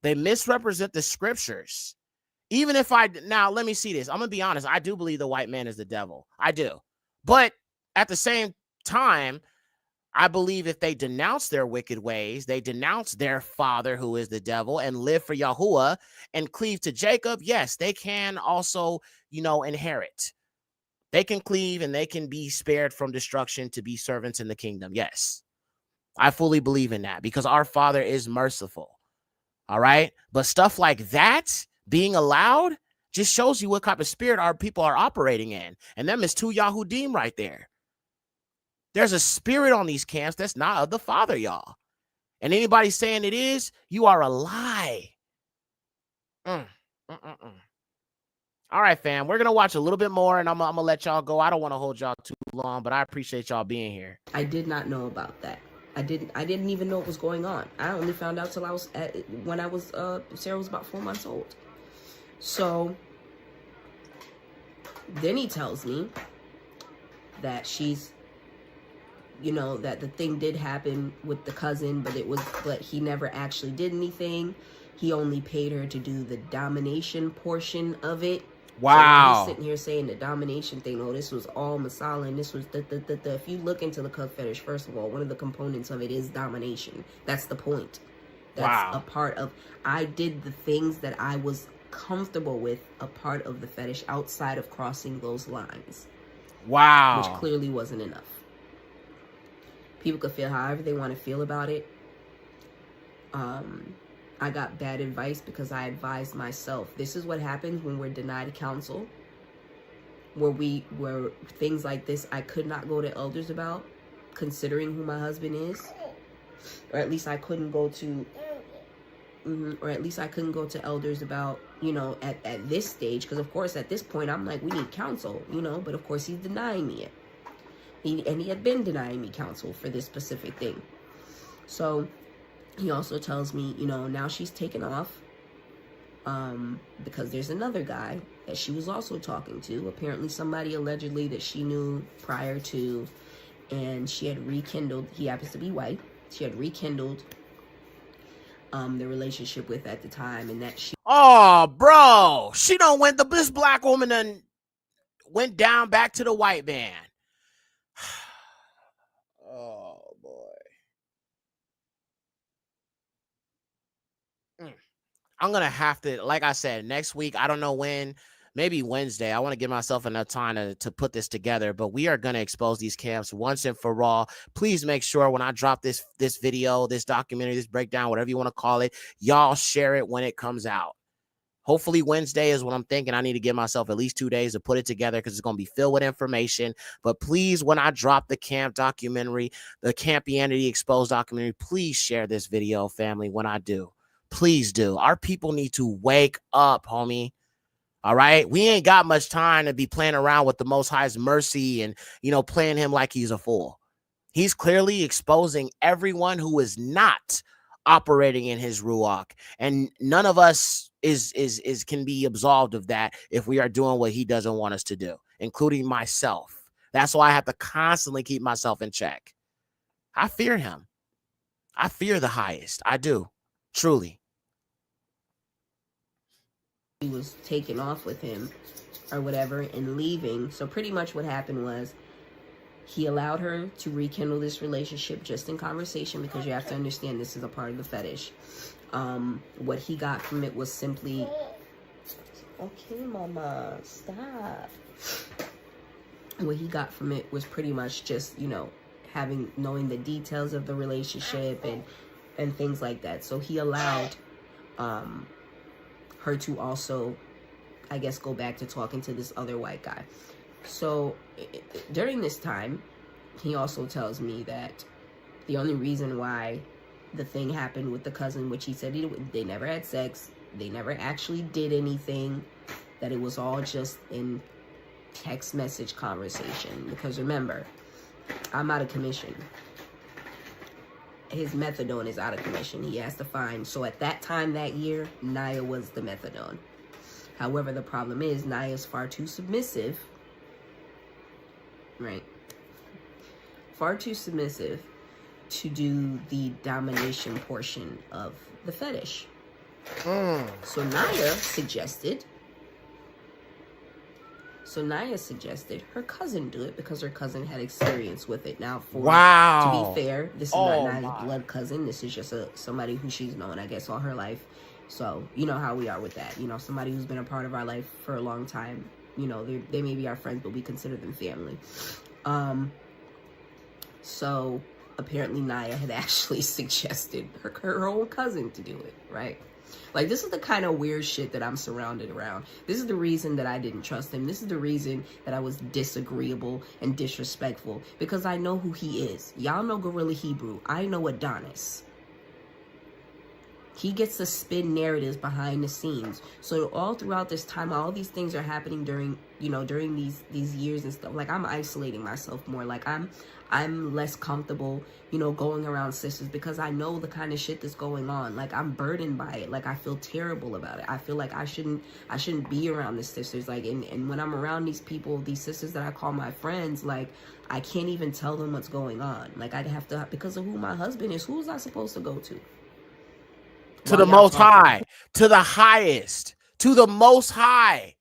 They misrepresent the scriptures. Even if now let me see this. I'm going to be honest. I do believe the white man is the devil. I do. But at the same time, I believe if they denounce their wicked ways, they denounce their father who is the devil and live for Yahuwah and cleave to Jacob, yes, they can also, you know, inherit. They can cleave and they can be spared from destruction to be servants in the kingdom. Yes, I fully believe in that because our Father is merciful. All right. But stuff like that being allowed just shows you what type of spirit our people are operating in. And them is two Yahudim right there. There's a spirit on these camps that's not of the Father, y'all. And anybody saying it is, you are a lie. All right, fam. We're going to watch a little bit more, and I'm going to let y'all go. I don't want to hold y'all too long, but I appreciate y'all being here. I did not know about that. I didn't even know what was going on. I only found out till Sarah was about 4 months old. So then he tells me that she's, you know, that the thing did happen with the cousin, but he never actually did anything. He only paid her to do the domination portion of it. Wow. So he's sitting here saying the domination thing, oh, this was all Masalah, and this was the. If you look into the cup fetish, first of all, one of the components of it is domination. That's the point. That's a part of, I did the things that I was comfortable with, a part of the fetish outside of crossing those lines. Wow. Which clearly wasn't enough. People could feel however they want to feel about it. I got bad advice because I advised myself. This is what happens when we're denied counsel. Where things like this I could not go to elders about, considering who my husband is, or at least I couldn't go to elders about, you know, at this stage, because of course at this point I'm like, we need counsel, you know, but of course he's denying me it. He had been denying me counsel for this specific thing. So he also tells me, you know, now she's taken off because there's another guy that she was also talking to, apparently somebody allegedly that she knew prior to, and she had rekindled, he happens to be white, she had rekindled the relationship with at the time, and that she... Oh, bro, she don't went, this black woman and went down back to the white man. Oh, boy. I'm going to have to, like I said, next week, I don't know when, maybe Wednesday. I want to give myself enough time to put this together, but we are going to expose these camps once and for all. Please make sure when I drop this video, this documentary, this breakdown, whatever you want to call it, y'all share it when it comes out. Hopefully Wednesday is what I'm thinking. I need to give myself at least 2 days to put it together because it's going to be filled with information. But please, when I drop the camp documentary, the Campianity Exposed documentary, please share this video, family, when I do. Please do. Our people need to wake up, homie. All right? We ain't got much time to be playing around with the Most High's mercy and, you know, playing him like he's a fool. He's clearly exposing everyone who is not operating in his ruach. And none of us can be absolved of that if we are doing what he doesn't want us to do, including myself. That's why I have to constantly keep myself in check. I fear him. I fear the highest. I do. Truly. She was taken off with him or whatever and leaving. So pretty much what happened was he allowed her to rekindle this relationship just in conversation, because you have to understand this is a part of the fetish. What he got from it was simply, okay, mama, stop. What he got from it was pretty much just, you know, knowing the details of the relationship and things like that. So he allowed her to also, I guess, go back to talking to this other white guy. So during this time, he also tells me that the only reason why the thing happened with the cousin, which he said they never had sex, they never actually did anything, that it was all just in text message conversation. Because remember, I'm out of commission. His methadone is out of commission. He has to find. So at that time that year, Naya was the methadone. However, the problem is Naya's far too submissive. Right. Far too submissive to do the domination portion of the fetish. So Naya suggested her cousin do it, because her cousin had experience with it. Now, to be fair, this is not Naya's blood cousin. This is just somebody who she's known, I guess, all her life. So, you know how we are with that. You know, somebody who's been a part of our life for a long time. You know, they may be our friends, but we consider them family. So, apparently Naya had actually suggested her own cousin to do it, right? Like, this is the kind of weird shit that I'm surrounded around. This is the reason that I didn't trust him. This is the reason that I was disagreeable and disrespectful. Because I know who he is. Y'all know GRLA Hebrew. I know Adonis. He gets to spin narratives behind the scenes. So all throughout this time, all these things are happening during these years and stuff. Like, I'm isolating myself more. Like, I'm less comfortable, going around sisters, because I know the kind of shit that's going on. Like, I'm burdened by it. Like, I feel terrible about it. I feel like I shouldn't be around the sisters. Like, and when I'm around these people, these sisters that I call my friends, like, I can't even tell them what's going on. Like, I'd have to, because of who my husband is, who was I supposed to go to? To the Most High, to the highest, to the Most High.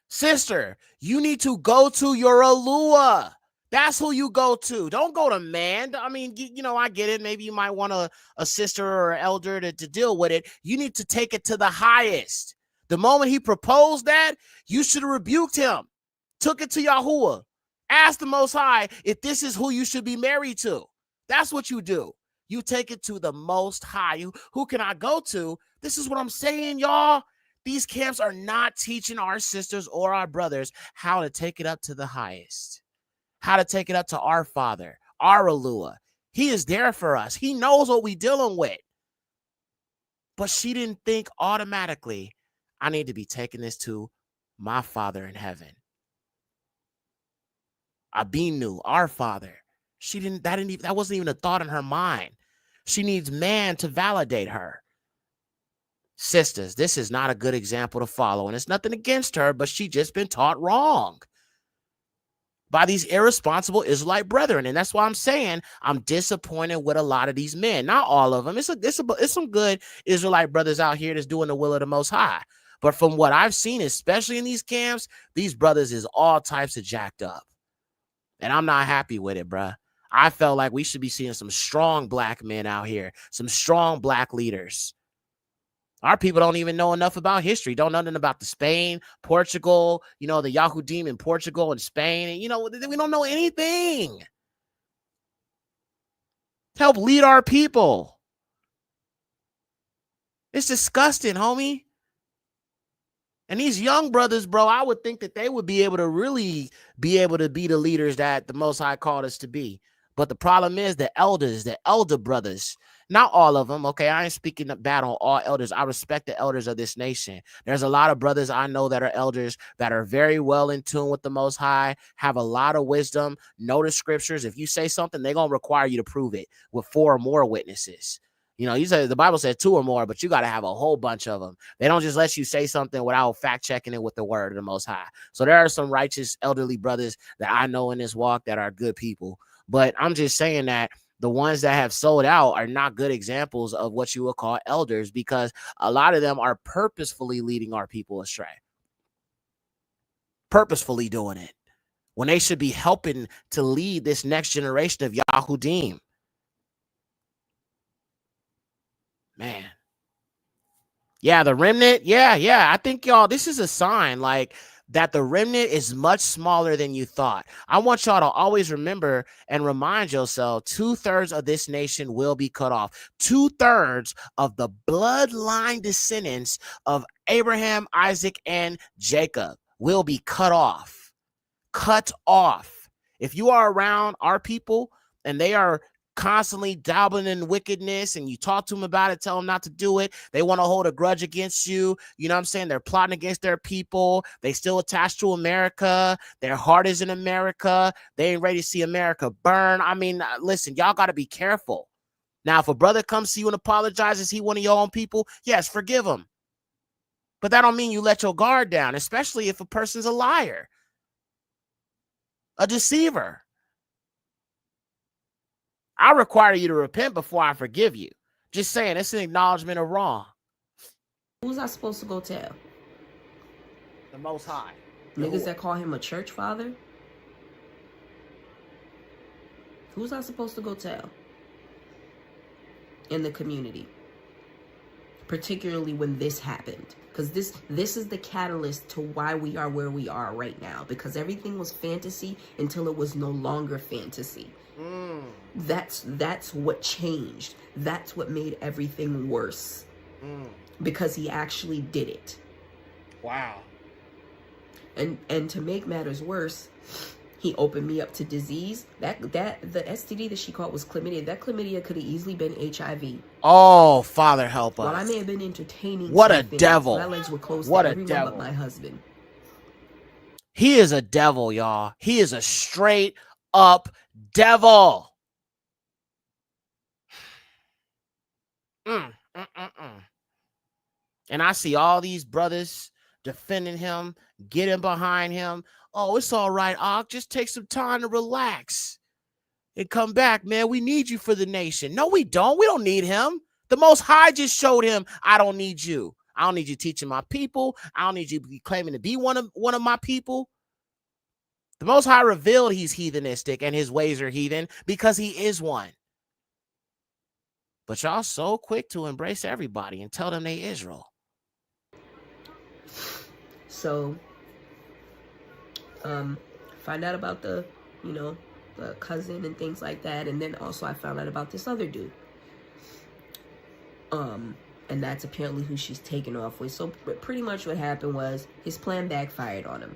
Sister, you need to go to your Alua. That's who you go to. Don't go to man. I mean, I get it. Maybe you might want a sister or an elder to deal with it. You need to take it to the highest. The moment he proposed that, you should have rebuked him. Took it to Yahuwah. Ask the Most High if this is who you should be married to. That's what you do. You take it to the Most High. Who can I go to? This is what I'm saying, y'all. These camps are not teaching our sisters or our brothers how to take it up to the highest, how to take it up to our Father, our Alua. He is there for us. He knows what we're dealing with. But she didn't think automatically, I need to be taking this to my Father in heaven. Abinu, our Father. That wasn't even a thought in her mind. She needs man to validate her. Sisters, this is not a good example to follow, and it's nothing against her, but she just been taught wrong by these irresponsible Israelite brethren. And that's why I'm saying I'm disappointed with a lot of these men. Not all of them. It's some good Israelite brothers out here that's doing the will of the Most High. But from what I've seen, especially in these camps, these brothers is all types of jacked up. And I'm not happy with it, bruh. I felt like we should be seeing some strong black men out here, some strong black leaders. Our people don't even know enough about history. Don't know nothing about the Spain, Portugal, the Yahudim in Portugal and Spain. And, we don't know anything. Help lead our people. It's disgusting, homie. And these young brothers, bro, I would think that they would be able to really be able to be the leaders that the Most High called us to be. But the problem is the elders, the elder brothers, not all of them. Okay, I ain't speaking bad on all elders. I respect the elders of this nation. There's a lot of brothers I know that are elders that are very well in tune with the Most High, have a lot of wisdom, know the scriptures. If you say something, they're going to require you to prove it with 4 or more witnesses. You say the Bible said 2 or more, but you got to have a whole bunch of them. They don't just let you say something without fact checking it with the word of the Most High. So there are some righteous elderly brothers that I know in this walk that are good people. But I'm just saying that the ones that have sold out are not good examples of what you would call elders, because a lot of them are purposefully leading our people astray. Purposefully doing it when they should be helping to lead this next generation of Yahudim. Man. Yeah, the remnant. Yeah. I think, y'all, this is a sign that the remnant is much smaller than you thought. I want y'all to always remember and remind yourself 2/3 of this nation will be cut off. 2/3 of the bloodline descendants of Abraham, Isaac, and Jacob will be cut off. Cut off. If you are around our people and they are constantly dabbling in wickedness and you talk to them about it, tell them not to do it, they want to hold a grudge against you. You know what I'm saying? They're plotting against their people. They still attached to America. Their heart is in America. They ain't ready to see America burn. I mean, listen, y'all got to be careful. Now, if a brother comes to you and apologizes, he one of your own people, yes, forgive him. But that don't mean you let your guard down, especially if a person's a liar, a deceiver. I require you to repent before I forgive you. Just saying, it's an acknowledgement of wrong. Who's I supposed to go tell? The Most High. Niggas that call him a church father? Who's I supposed to go tell? In the community. Particularly when this happened. Because this is the catalyst to why we are where we are right now. Because everything was fantasy until it was no longer fantasy. That's what changed. That's what made everything worse. Because he actually did it. Wow. And to make matters worse, he opened me up to disease. That the STD that she caught was chlamydia. That chlamydia could have easily been HIV. Oh, Father help us. While I may have been entertaining, what a devil. My legs were closed what to a everyone devil. but my husband. He is a devil, y'all. He is a straight up devil. And I see all these brothers defending him, getting behind him. Oh, it's all right, Og. Just take some time to relax and come back, man. We need you for the nation. No, we don't. We don't need him. The Most High just showed him, I don't need you. I don't need you teaching my people. I don't need you claiming to be one of my people. The Most High revealed he's heathenistic and his ways are heathen because he is one. But y'all so quick to embrace everybody and tell them they Israel. So, find out about the cousin and things like that. And then also I found out about this other dude. And that's apparently who she's taken off with. So pretty much what happened was his plan backfired on him.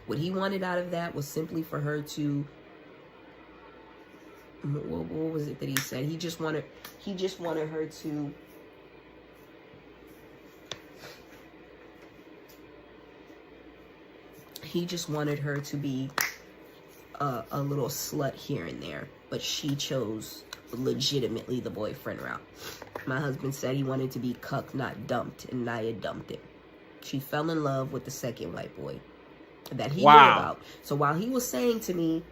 What he wanted out of that was simply for her to, what was it that he said? He just wanted her to, be a little slut here and there, but she chose legitimately the boyfriend route. My husband said he wanted to be cucked, not dumped, and Naya dumped him. She fell in love with the second white boy that he knew about. So while he was saying to me,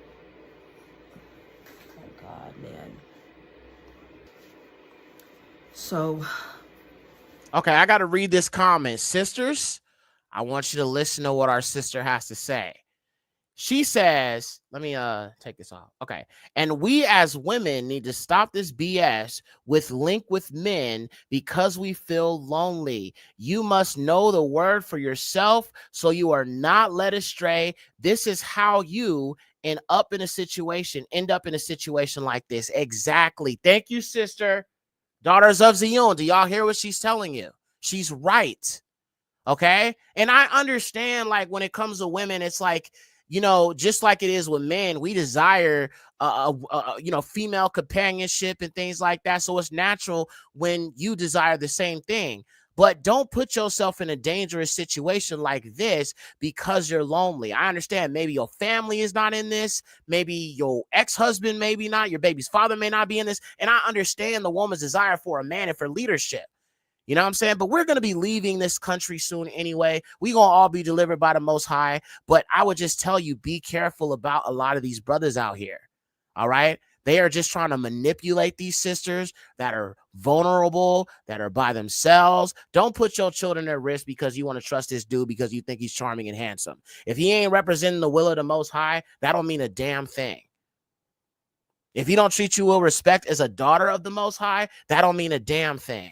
oh God, man. So, okay, I got to read this comment. Sisters, I want you to listen to what our sister has to say. She says, let me take this off. Okay. And we as women need to stop this BS with link with men because we feel lonely. You must know the word for yourself so you are not led astray. This is how you end up in a situation like this. Exactly. Thank you, sister. Daughters of Zion. Do y'all hear what she's telling you? She's right. Okay. And I understand, like, when it comes to women, it's like, you know, just like it is with men, we desire, female companionship and things like that. So it's natural when you desire the same thing. But don't put yourself in a dangerous situation like this because you're lonely. I understand maybe your family is not in this. Maybe your ex-husband, maybe not. Your baby's father may not be in this. And I understand the woman's desire for a man and for leadership. You know what I'm saying? But we're going to be leaving this country soon anyway. We're going to all be delivered by the Most High. But I would just tell you, be careful about a lot of these brothers out here. All right? They are just trying to manipulate these sisters that are vulnerable, that are by themselves. Don't put your children at risk because you want to trust this dude because you think he's charming and handsome. If he ain't representing the will of the Most High, that don't mean a damn thing. If he don't treat you with respect as a daughter of the Most High, that don't mean a damn thing.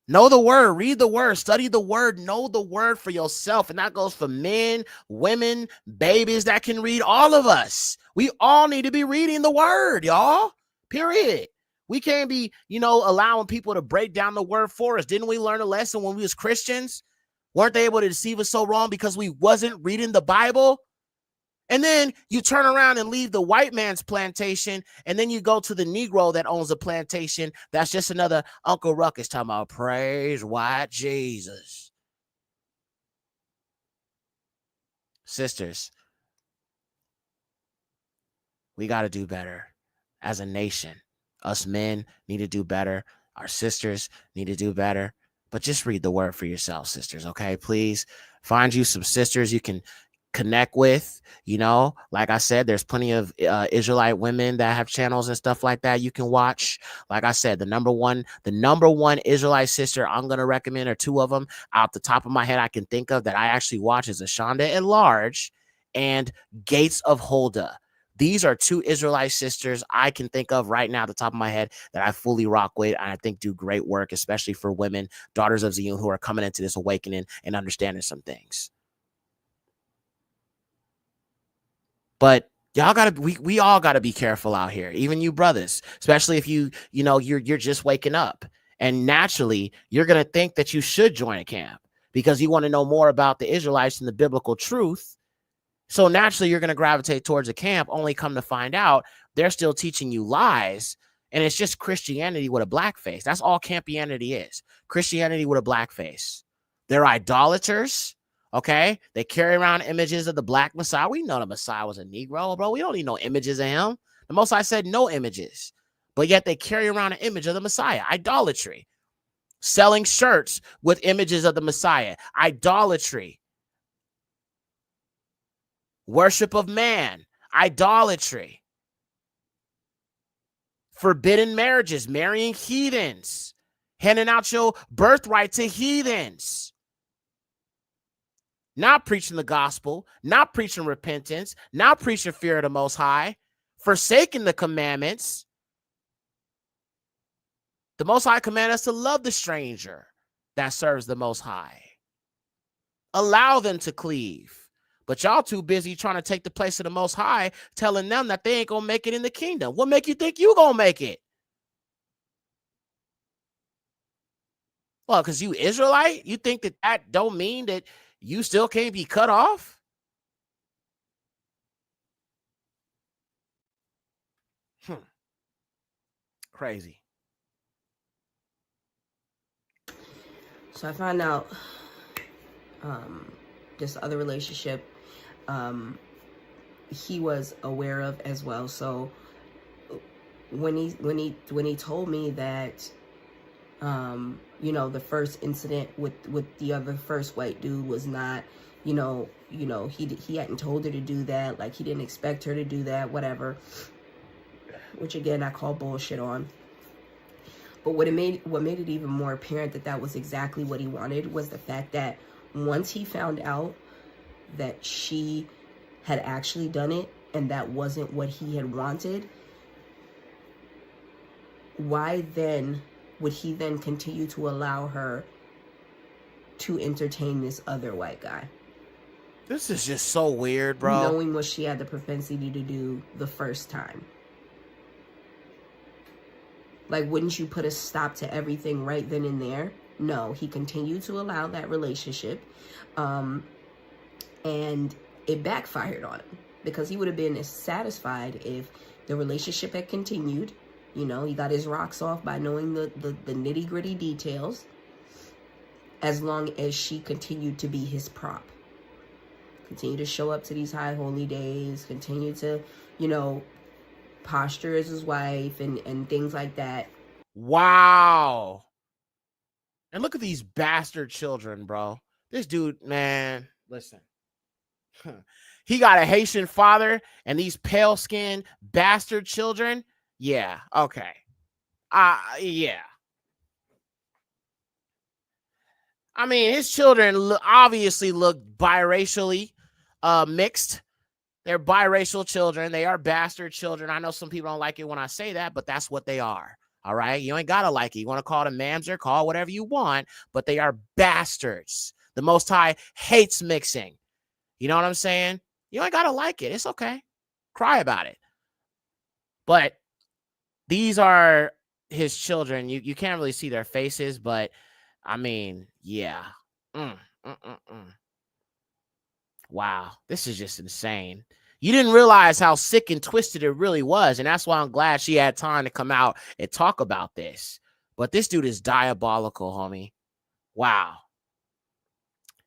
Know the word, read the word, study the word, know the word for yourself. And that goes for men, women, babies that can read, all of us. We all need to be reading the word, y'all. Period. We can't be, allowing people to break down the word for us. Didn't we learn a lesson when we was Christians? Weren't they able to deceive us so wrong because we wasn't reading the Bible? And then you turn around and leave the white man's plantation, and then you go to the Negro that owns the plantation. That's just another Uncle Ruckus talking about praise white Jesus. Sisters, we got to do better as a nation. Us men need to do better. Our sisters need to do better. But just read the word for yourself, sisters, okay? Please find you some sisters you can connect with. Like I said, there's plenty of Israelite women that have channels and stuff like that you can watch. Like I said, the number one Israelite sister I'm going to recommend are two of them out the top of my head I can think of that I actually watch is Ashonda at Large and Gates of Huldah. These are two Israelite sisters I can think of right now at the top of my head that I fully rock with and I think do great work, especially for women, daughters of Zion, who are coming into this awakening and understanding some things. But y'all we all gotta be careful out here, even you brothers, especially if you're just waking up. And naturally, you're gonna think that you should join a camp because you want to know more about the Israelites and the biblical truth. So naturally, you're gonna gravitate towards a camp, only come to find out they're still teaching you lies. And it's just Christianity with a black face. That's all campianity is. Christianity with a black face. They're idolaters. Okay, they carry around images of the black Messiah. We know the Messiah was a Negro, bro. We don't need no images of him. The Most High said no images, but yet they carry around an image of the Messiah. Idolatry. Selling shirts with images of the Messiah. Idolatry. Worship of man. Idolatry. Forbidden marriages. Marrying heathens. Handing out your birthright to heathens. Not preaching the gospel, not preaching repentance, not preaching fear of the Most High, forsaking the commandments. The Most High command us to love the stranger that serves the Most High. Allow them to cleave. But y'all too busy trying to take the place of the Most High, telling them that they ain't gonna make it in the kingdom. What make you think you gonna make it? Well, because you Israelite, you think that that don't mean that you still can't be cut off? Crazy. So I found out this other relationship he was aware of as well. So when he told me that you know, the first incident with the other first white dude was not, he hadn't told her to do that, like he didn't expect her to do that, whatever, which again I call bullshit on. But what made it even more apparent that that was exactly what he wanted was the fact that once he found out that she had actually done it and that wasn't what he had wanted, why then would he then continue to allow her to entertain this other white guy? This is just so weird, bro. Knowing what she had the propensity to do the first time. Like, wouldn't you put a stop to everything right then and there? No, he continued to allow that relationship. And it backfired on him. Because he would have been satisfied if the relationship had continued. You know, he got his rocks off by knowing the nitty-gritty details. As long as she continued to be his prop. Continue to show up to these high holy days. Continue to, posture as his wife and things like that. Wow. And look at these bastard children, bro. This dude, man, listen. He got a Haitian father and these pale-skinned bastard children. Yeah, okay. Yeah. I mean, his children obviously look biracially mixed. They're biracial children. They are bastard children. I know some people don't like it when I say that, but that's what they are. All right? You ain't got to like it. You want to call them mamzer, call whatever you want, but they are bastards. The Most High hates mixing. You know what I'm saying? You ain't got to like it. It's okay. Cry about it. But these are his children. You can't really see their faces, but I mean, yeah. Wow, this is just insane. You didn't realize how sick and twisted it really was, and that's why I'm glad she had time to come out and talk about this. But this dude is diabolical, homie. Wow.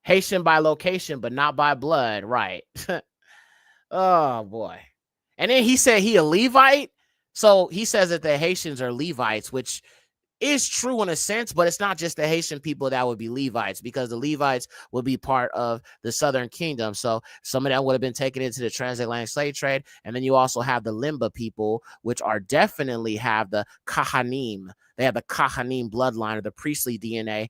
Haitian by location, but not by blood, right? Oh, boy. And then he said he a Levite. So he says that the Haitians are Levites, which is true in a sense, but it's not just the Haitian people that would be Levites, because the Levites would be part of the Southern Kingdom. So some of them would have been taken into the transatlantic slave trade. And then you also have the Limba people, which are definitely have the Kahanim. They have the Kahanim bloodline or the priestly DNA.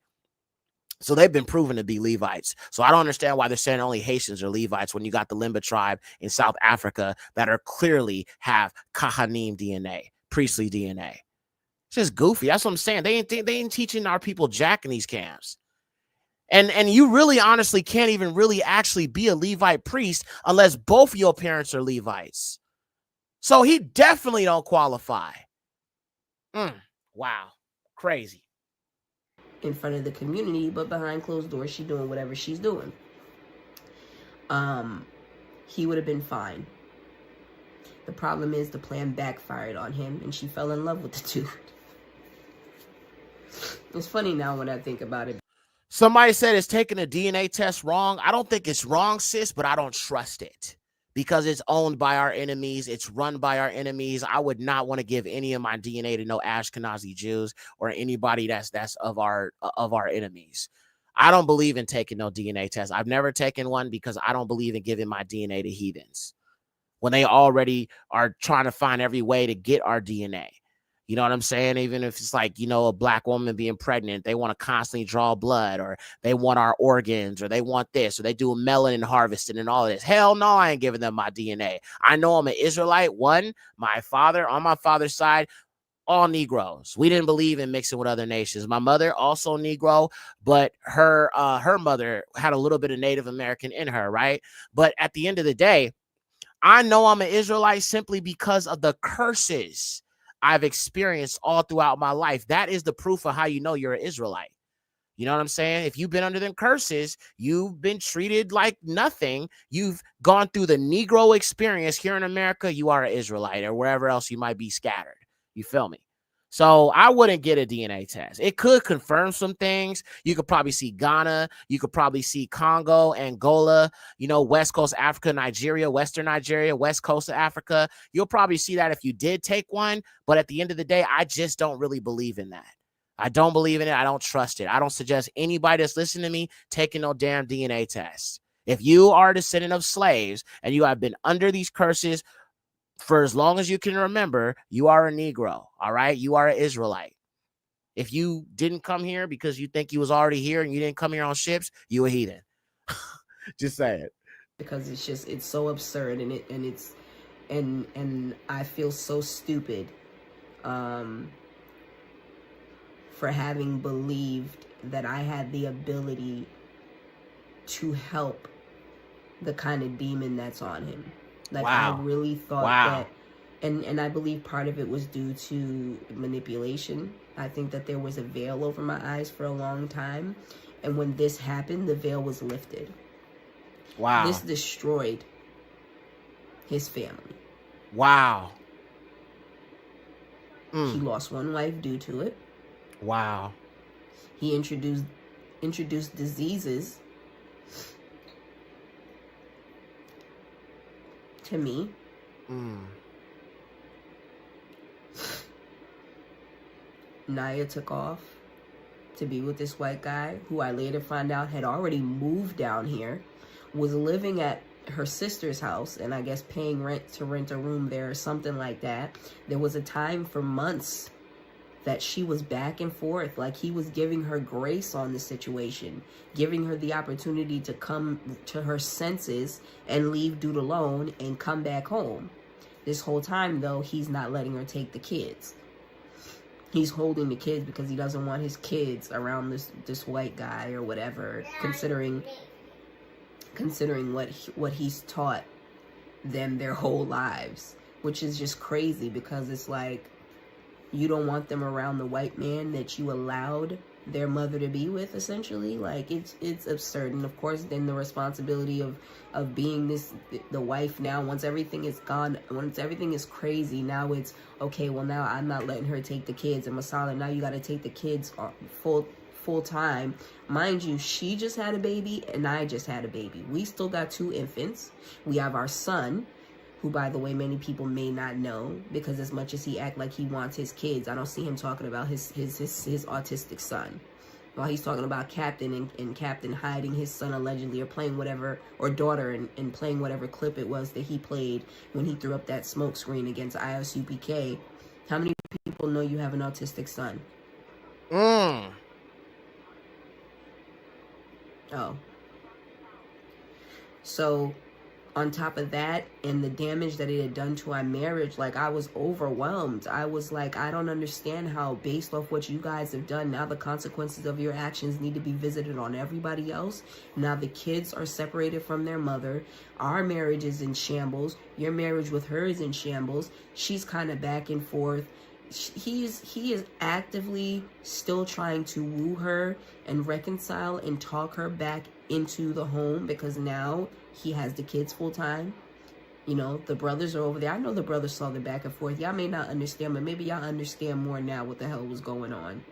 So they've been proven to be Levites. So I don't understand why they're saying only Haitians are Levites when you got the Limba tribe in South Africa that are clearly have Kahanim DNA, priestly DNA. It's just goofy. That's what I'm saying. They ain't teaching our people jack in these camps. And you really honestly can't even really actually be a Levite priest unless both your parents are Levites. So he definitely don't qualify. Wow. Crazy. In front of the community, but behind closed doors, she's doing whatever she's doing. He would have been fine. The problem is the plan backfired on him, and she fell in love with the dude. It's funny now when I think about it. Somebody said it's taking a DNA test wrong. I don't think it's wrong, sis, but I don't trust it because it's owned by our enemies. It's run by our enemies. I would not want to give any of my DNA to no Ashkenazi Jews or anybody that's of our enemies. I don't believe in taking no DNA test. I've never taken one because I don't believe in giving my DNA to heathens when they already are trying to find every way to get our DNA. You know what I'm saying? Even if it's like, a black woman being pregnant, they want to constantly draw blood, or they want our organs, or they want this, or they do melanin harvesting and all of this. Hell no, I ain't giving them my DNA. I know I'm an Israelite. On my father's side, all Negroes. We didn't believe in mixing with other nations. My mother also Negro, but her mother had a little bit of Native American in her, right? But at the end of the day, I know I'm an Israelite simply because of the curses I've experienced all throughout my life. That is the proof of how you know you're an Israelite. You know what I'm saying? If you've been under them curses, you've been treated like nothing. You've gone through the Negro experience here in America, you are an Israelite, or wherever else you might be scattered. You feel me? So I wouldn't get a DNA test. It could confirm some things. You could probably see Ghana. You could probably see Congo, Angola, West Coast Africa, Nigeria, Western Nigeria, West Coast of Africa. You'll probably see that if you did take one. But at the end of the day, I just don't really believe in that. I don't believe in it. I don't trust it. I don't suggest anybody that's listening to me taking no damn DNA test. If you are a descendant of slaves and you have been under these curses for as long as you can remember, you are a Negro, all right? You are an Israelite. If you didn't come here because you think you was already here and you didn't come here on ships, you a heathen. Just say it. Because it's so absurd, and I feel so stupid for having believed that I had the ability to help the kind of demon that's on him. Like, wow. I really thought that, and I believe part of it was due to manipulation. I think that there was a veil over my eyes for a long time, and when this happened, the veil was lifted. Wow. This destroyed his family. Wow. He lost one wife due to it. Wow. He introduced diseases to me. Naya took off to be with this white guy who I later found out had already moved down here, was living at her sister's house, and I guess paying rent to rent a room there or something like that. There was a time for months that she was back and forth, like he was giving her grace on the situation, giving her the opportunity to come to her senses and leave dude alone and come back home. This whole time, though, he's not letting her take the kids. He's holding the kids because he doesn't want his kids around this white guy or whatever, considering what he's taught them their whole lives, which is just crazy, because it's like, you don't want them around the white man that you allowed their mother to be with, essentially. Like, it's absurd. And of course, then the responsibility of being the wife now, once everything is gone, once everything is crazy, now it's, okay, well, now I'm not letting her take the kids. And Masalah, now you got to take the kids full time. Mind you, she just had a baby and I just had a baby. We still got 2 infants. We have our son, who, by the way, many people may not know, because as much as he act like he wants his kids, I don't see him talking about his autistic son. While he's talking about Captain and Captain hiding his son allegedly, or playing whatever, or daughter, and playing whatever clip it was that he played when he threw up that smoke screen against ISUPK. How many people know you have an autistic son? Oh. So, on top of that, and the damage that it had done to our marriage, like, I was overwhelmed. I was like, I don't understand how, based off what you guys have done, now the consequences of your actions need to be visited on everybody else. Now the kids are separated from their mother. Our marriage is in shambles. Your marriage with her is in shambles. She's kind of back and forth. He is actively still trying to woo her and reconcile and talk her back into the home, because now he has the kids full time. The brothers are over there. I know the brothers saw the back and forth. Y'all may not understand, but maybe y'all understand more now what the hell was going on.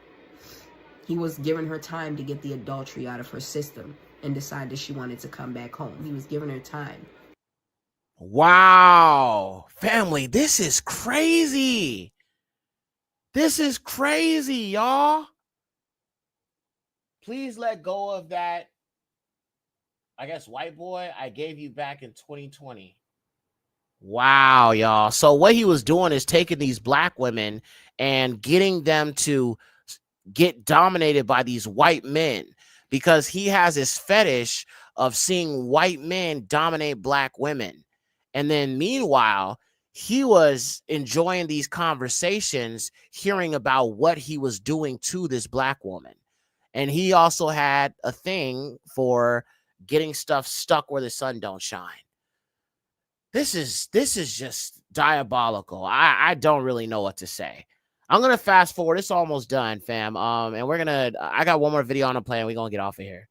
He was giving her time to get the adultery out of her system and decide that she wanted to come back home. He was giving her time. Wow. Family, this is crazy. This is crazy, y'all. Please let go of that, I guess, white boy I gave you back in 2020. Wow, y'all. So what he was doing is taking these black women and getting them to get dominated by these white men, because he has this fetish of seeing white men dominate black women. And then meanwhile, he was enjoying these conversations, hearing about what he was doing to this black woman. And he also had a thing for getting stuff stuck where the sun don't shine. This is just diabolical. I don't really know what to say. I'm gonna fast forward. It's almost done, fam. And I got one more video on the play, and we're gonna get off of here.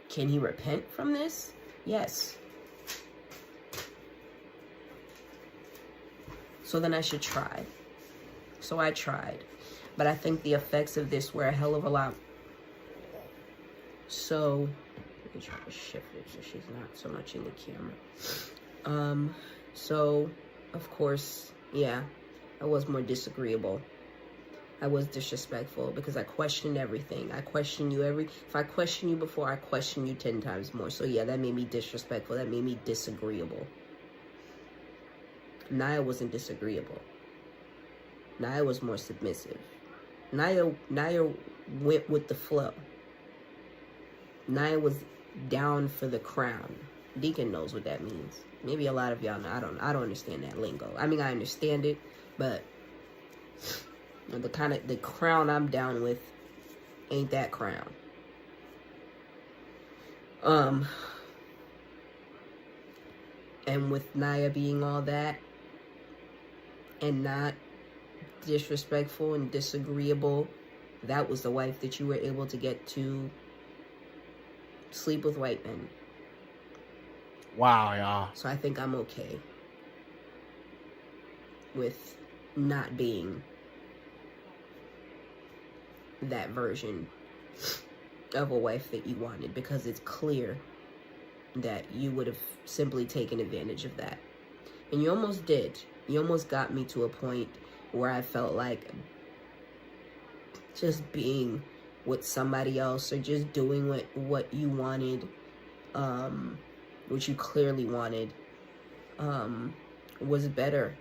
Can he repent from this? Yes. So then I should try. So I tried. But I think the effects of this were a hell of a lot. So let me try to shift it so she's not so much in the camera. So of course, yeah, I was more disagreeable. I was disrespectful because I questioned everything. I question you if I question you before, I question you 10 times more. So yeah, that made me disrespectful. That made me disagreeable. Naya wasn't disagreeable. Naya was more submissive. Naya went with the flow. Naya was down for the crown. Deacon knows what that means. Maybe a lot of y'all know. I don't understand that lingo. I mean, I understand it, but the crown I'm down with ain't that crown. And with Naya being all that and not disrespectful and disagreeable, that was the wife that you were able to get to sleep with white men. Wow, y'all. So I think I'm okay with not being that version of a wife that you wanted, because it's clear that you would have simply taken advantage of that. And you almost did. You almost got me to a point where I felt like just being with somebody else or just doing what you wanted, which you clearly wanted, was better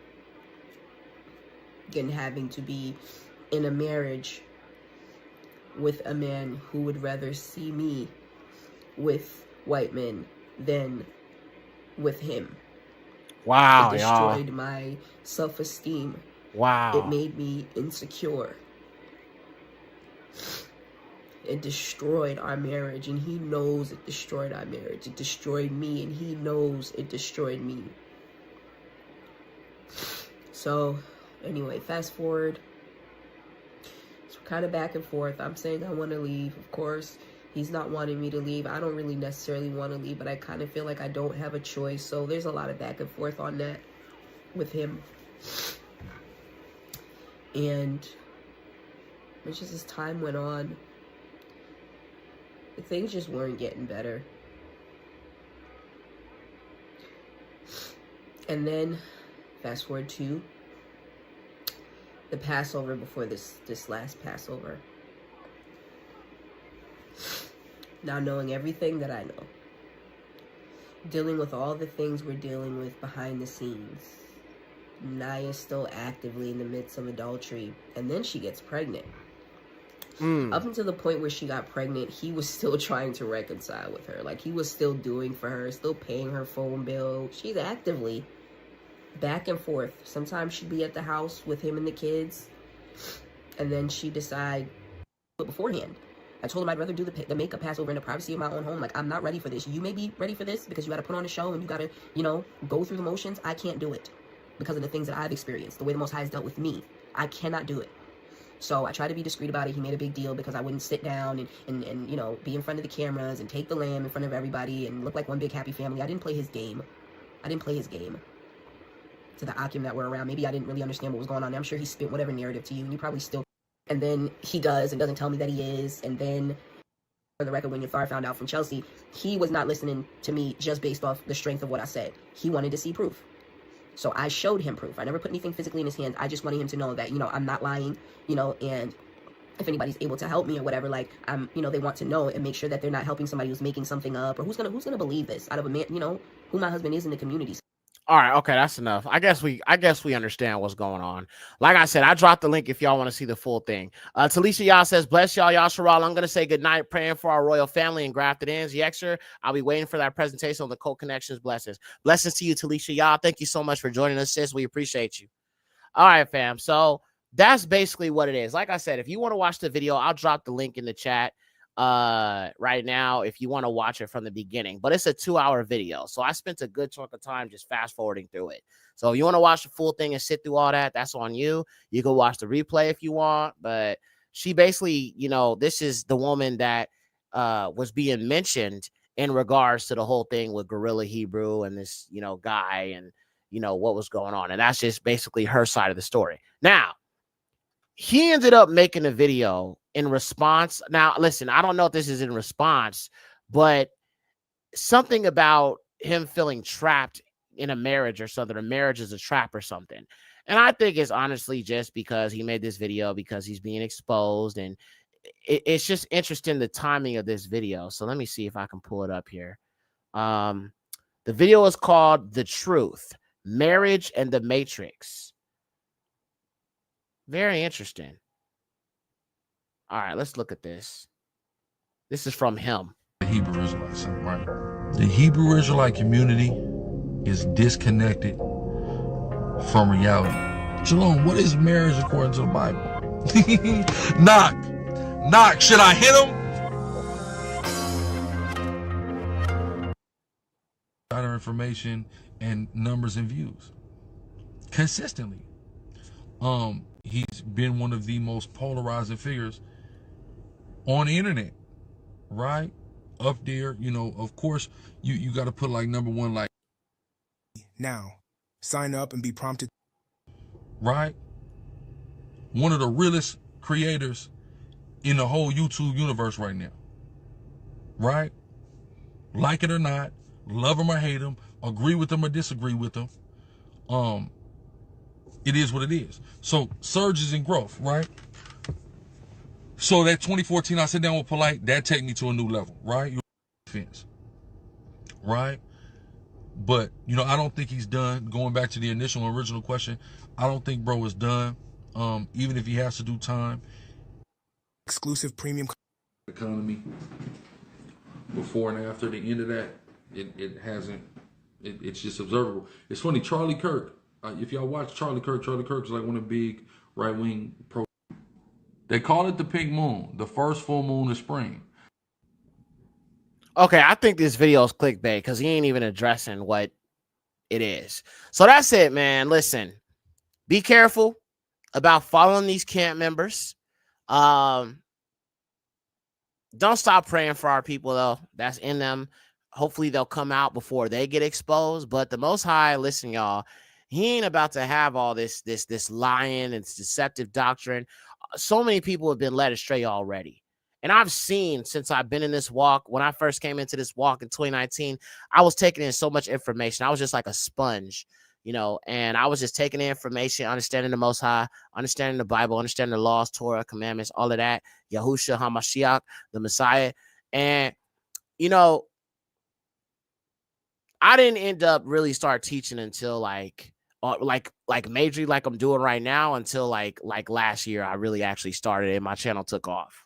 than having to be in a marriage with a man who would rather see me with white men than with him. Wow, it destroyed my self-esteem. Wow. It made me insecure. It destroyed our marriage, and he knows it destroyed our marriage. It destroyed me, and he knows it destroyed me. So, anyway, fast forward. It's kind of back and forth. I'm saying I want to leave, of course. He's not wanting me to leave. I don't really necessarily want to leave, but I kind of feel like I don't have a choice. So there's a lot of back and forth on that with him. And it's just as time went on, things just weren't getting better. And then, fast forward to the Passover before this last Passover. Now knowing everything that I know, dealing with all the things we're dealing with behind the scenes, Naya's still actively in the midst of adultery, and then she gets pregnant. Up until the point where she got pregnant, he was still trying to reconcile with her. Like, he was still doing for her, still paying her phone bill. She's actively back and forth. Sometimes she'd be at the house with him and the kids, and then she'd decide beforehand. I told him I'd rather do the makeup Passover in the privacy of my own home. Like, I'm not ready for this. You may be ready for this because you got to put on a show and you got to, go through the motions. I can't do it because of the things that I've experienced, the way the Most High has dealt with me. I cannot do it. So I tried to be discreet about it. He made a big deal because I wouldn't sit down and be in front of the cameras and take the lamb in front of everybody and look like one big happy family. I didn't play his game. To the Akim that were around. Maybe I didn't really understand what was going on. I'm sure he spit whatever narrative to you, and you probably still. And then he does and doesn't tell me that he is. And then, for the record, when Yathar found out from Chelsea, he was not listening to me just based off the strength of what I said. He wanted to see proof. So I showed him proof. I never put anything physically in his hands. I just wanted him to know that, I'm not lying, and if anybody's able to help me or whatever, like, they want to know and make sure that they're not helping somebody who's making something up, or who's gonna believe this out of a man, who my husband is in the community. All right, okay, that's enough. I guess we understand what's going on. Like I said, I dropped the link if y'all want to see the full thing. Talisha y'all says, bless y'all, Yasharal. I'm gonna say good night, praying for our royal family and grafted ends. Yexer, I'll be waiting for that presentation on the code connections. Blessings. Blessings to you, Talisha y'all. Thank you so much for joining us, sis. We appreciate you. All right, fam. So that's basically what it is. Like I said, if you want to watch the video, I'll drop the link in the chat right now if you want to watch it from the beginning. But it's a 2-hour video, so I spent a good chunk of time just fast forwarding through it. So if you want to watch the full thing and sit through all that, that's on you. You can watch the replay if you want. But she basically, you know, this is the woman that was being mentioned in regards to the whole thing with Gorilla Hebrew and this, you know, guy and, you know, what was going on. And that's just basically her side of the story. Now, he ended up making a video in response. Now, listen, I don't know if this is in response, but something about him feeling trapped in a marriage or something, a marriage is a trap or something. And I think it's honestly just because he made this video because he's being exposed. And it's just interesting, the timing of this video. So let me see if I can pull it up here. The video is called The Truth, Marriage and the Matrix. Very interesting. All right, let's look at this. This is from him. The Hebrew Israelites, right? The Hebrew Israelite community is disconnected from reality. Shalom, what is marriage according to the Bible? Knock. Should I hit him? Other information and numbers and views consistently. He's been one of the most polarizing figures on the internet, right? Up there, you know, of course, you got to put like number one, like now, sign up and be prompted. Right? One of the realest creators in the whole YouTube universe right now. Right? Like it or not, love him or hate him, agree with him or disagree with him. It is what it is. So surges in growth, right? So that 2014, I sat down with Polite, that take me to a new level, right? Defense, right? But, you know, I don't think he's done. Going back to the initial original question, I don't think bro is done. Even if he has to do time. Exclusive premium Economy. Before and after the end of that, it hasn't, it's just observable. It's funny, Charlie Kirk, if y'all watch Charlie Kirk is like one of the big right-wing pro. They call it the pink moon, the first full moon of spring. Okay, I think this video is clickbait because he ain't even addressing what it is. So that's it, man. Listen, be careful about following these camp members. Don't stop praying for our people, though. That's in them. Hopefully they'll come out before they get exposed. But the Most High, listen, y'all, he ain't about to have all this lying and deceptive doctrine. So many people have been led astray already. And I've seen, since I've been in this walk, when I first came into this walk in 2019, I was taking in so much information. I was just like a sponge, you know, and I was just taking in information, understanding the Most High, understanding the Bible, understanding the laws, Torah, commandments, all of that, Yahushua, HaMashiach, the Messiah. And, you know, I didn't end up really start teaching until like majorly like I'm doing right now, until like last year. I really actually started and my channel took off.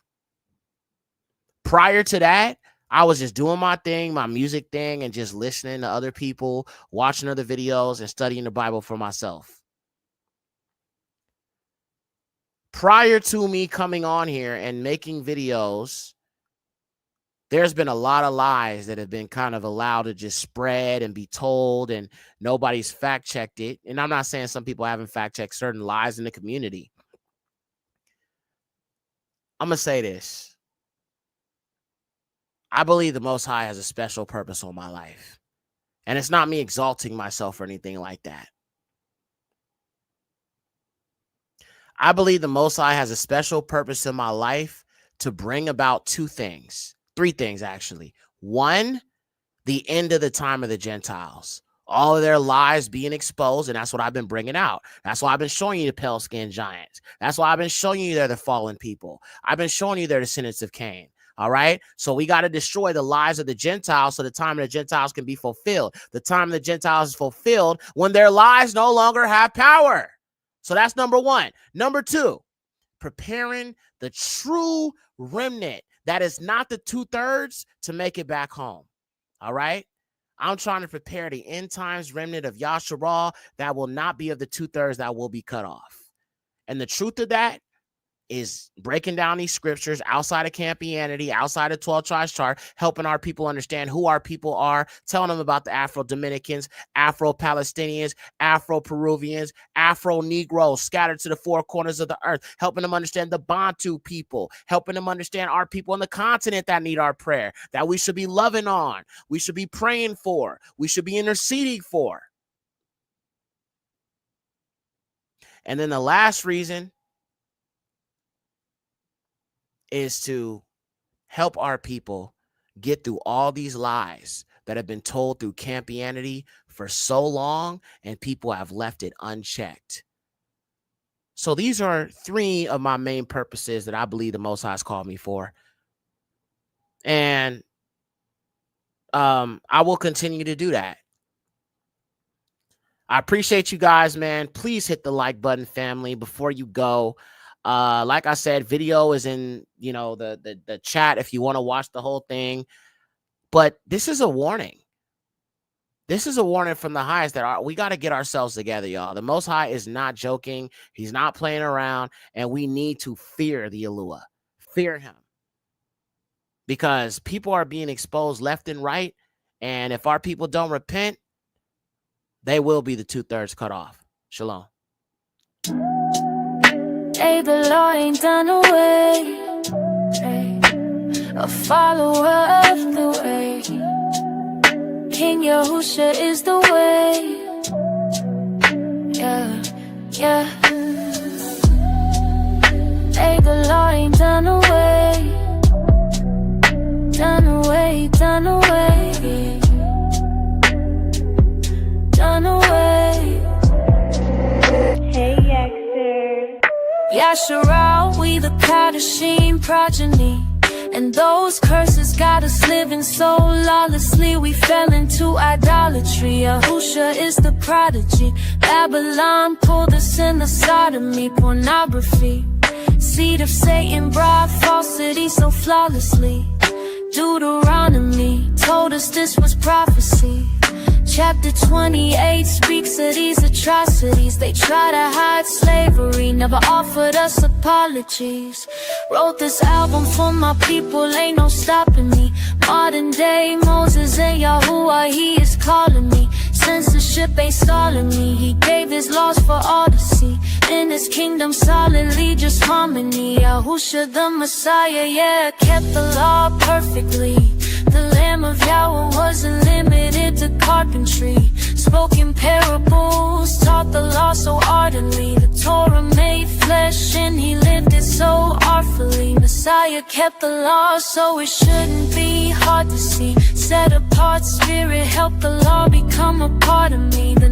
Prior to that, I was just doing my thing, my music thing, and just listening to other people, watching other videos, and studying the Bible for myself. Prior to me coming on here and making videos, there's been a lot of lies that have been kind of allowed to just spread and be told, and nobody's fact-checked it. And I'm not saying some people haven't fact-checked certain lies in the community. I'm going to say this. I believe the Most High has a special purpose on my life. And it's not me exalting myself or anything like that. I believe the Most High has a special purpose in my life to bring about three things, actually. One, the end of the time of the Gentiles. All of their lies being exposed, and that's what I've been bringing out. That's why I've been showing you the pale-skinned giants. That's why I've been showing you they're the fallen people. I've been showing you they're the descendants of Cain. All right. So we got to destroy the lies of the Gentiles so the time of the Gentiles can be fulfilled. The time of the Gentiles is fulfilled when their lies no longer have power. So that's number one. Number two, preparing the true remnant that is not the 2/3 to make it back home. All right. I'm trying to prepare the end times remnant of Yasharal that will not be of the 2/3 that will be cut off. And the truth of that is breaking down these scriptures outside of Campianity, outside of 12 Tribes Chart, helping our people understand who our people are, telling them about the Afro-Dominicans, Afro-Palestinians, Afro-Peruvians, Afro-Negroes scattered to the four corners of the earth, helping them understand the Bantu people, helping them understand our people on the continent that need our prayer, that we should be loving on, we should be praying for, we should be interceding for. And then the last reason is to help our people get through all these lies that have been told through Campianity for so long, and people have left it unchecked. So these are three of my main purposes that I believe the Most High has called me for. And I will continue to do that. I appreciate you guys, man. Please hit the like button, family, before you go. Like I said, video is in, the chat if you want to watch the whole thing. But this is a warning. This is a warning from the highest that we got to get ourselves together, y'all. The Most High is not joking. He's not playing around, and we need to fear the Yahuwah. Fear him. Because people are being exposed left and right, and if our people don't repent, they will be the 2/3 cut off. Shalom. Hey, the law ain't done away. Hey, a follower of the way. King Yahusha is the way. Yeah, yeah. Hey, the law ain't done away. Done away, done away. Done away. Hey, Yaxter. Yasharal, we the Kadashim progeny. And those curses got us living so lawlessly. We fell into idolatry. Yahusha is the prodigy. Babylon pulled us in the sodomy, pornography. Seed of Satan brought falsity so flawlessly. Deuteronomy told us this was prophecy. Chapter 28 speaks of these atrocities. They try to hide slavery, never offered us apologies. Wrote this album for my people, ain't no stopping me. Modern day Moses and Yahuwah, he is calling me. Censorship ain't stalling me. He gave his laws for all to see. In his kingdom solidly, just harmony. Yahusha the Messiah, yeah, kept the law perfectly. The Lamb of Yahweh wasn't limited to carpentry. Spoke in parables, taught the law so ardently. The Torah made flesh and he lived it so artfully. Messiah kept the law so it shouldn't be hard to see. Set apart spirit helped the law become a part of me. The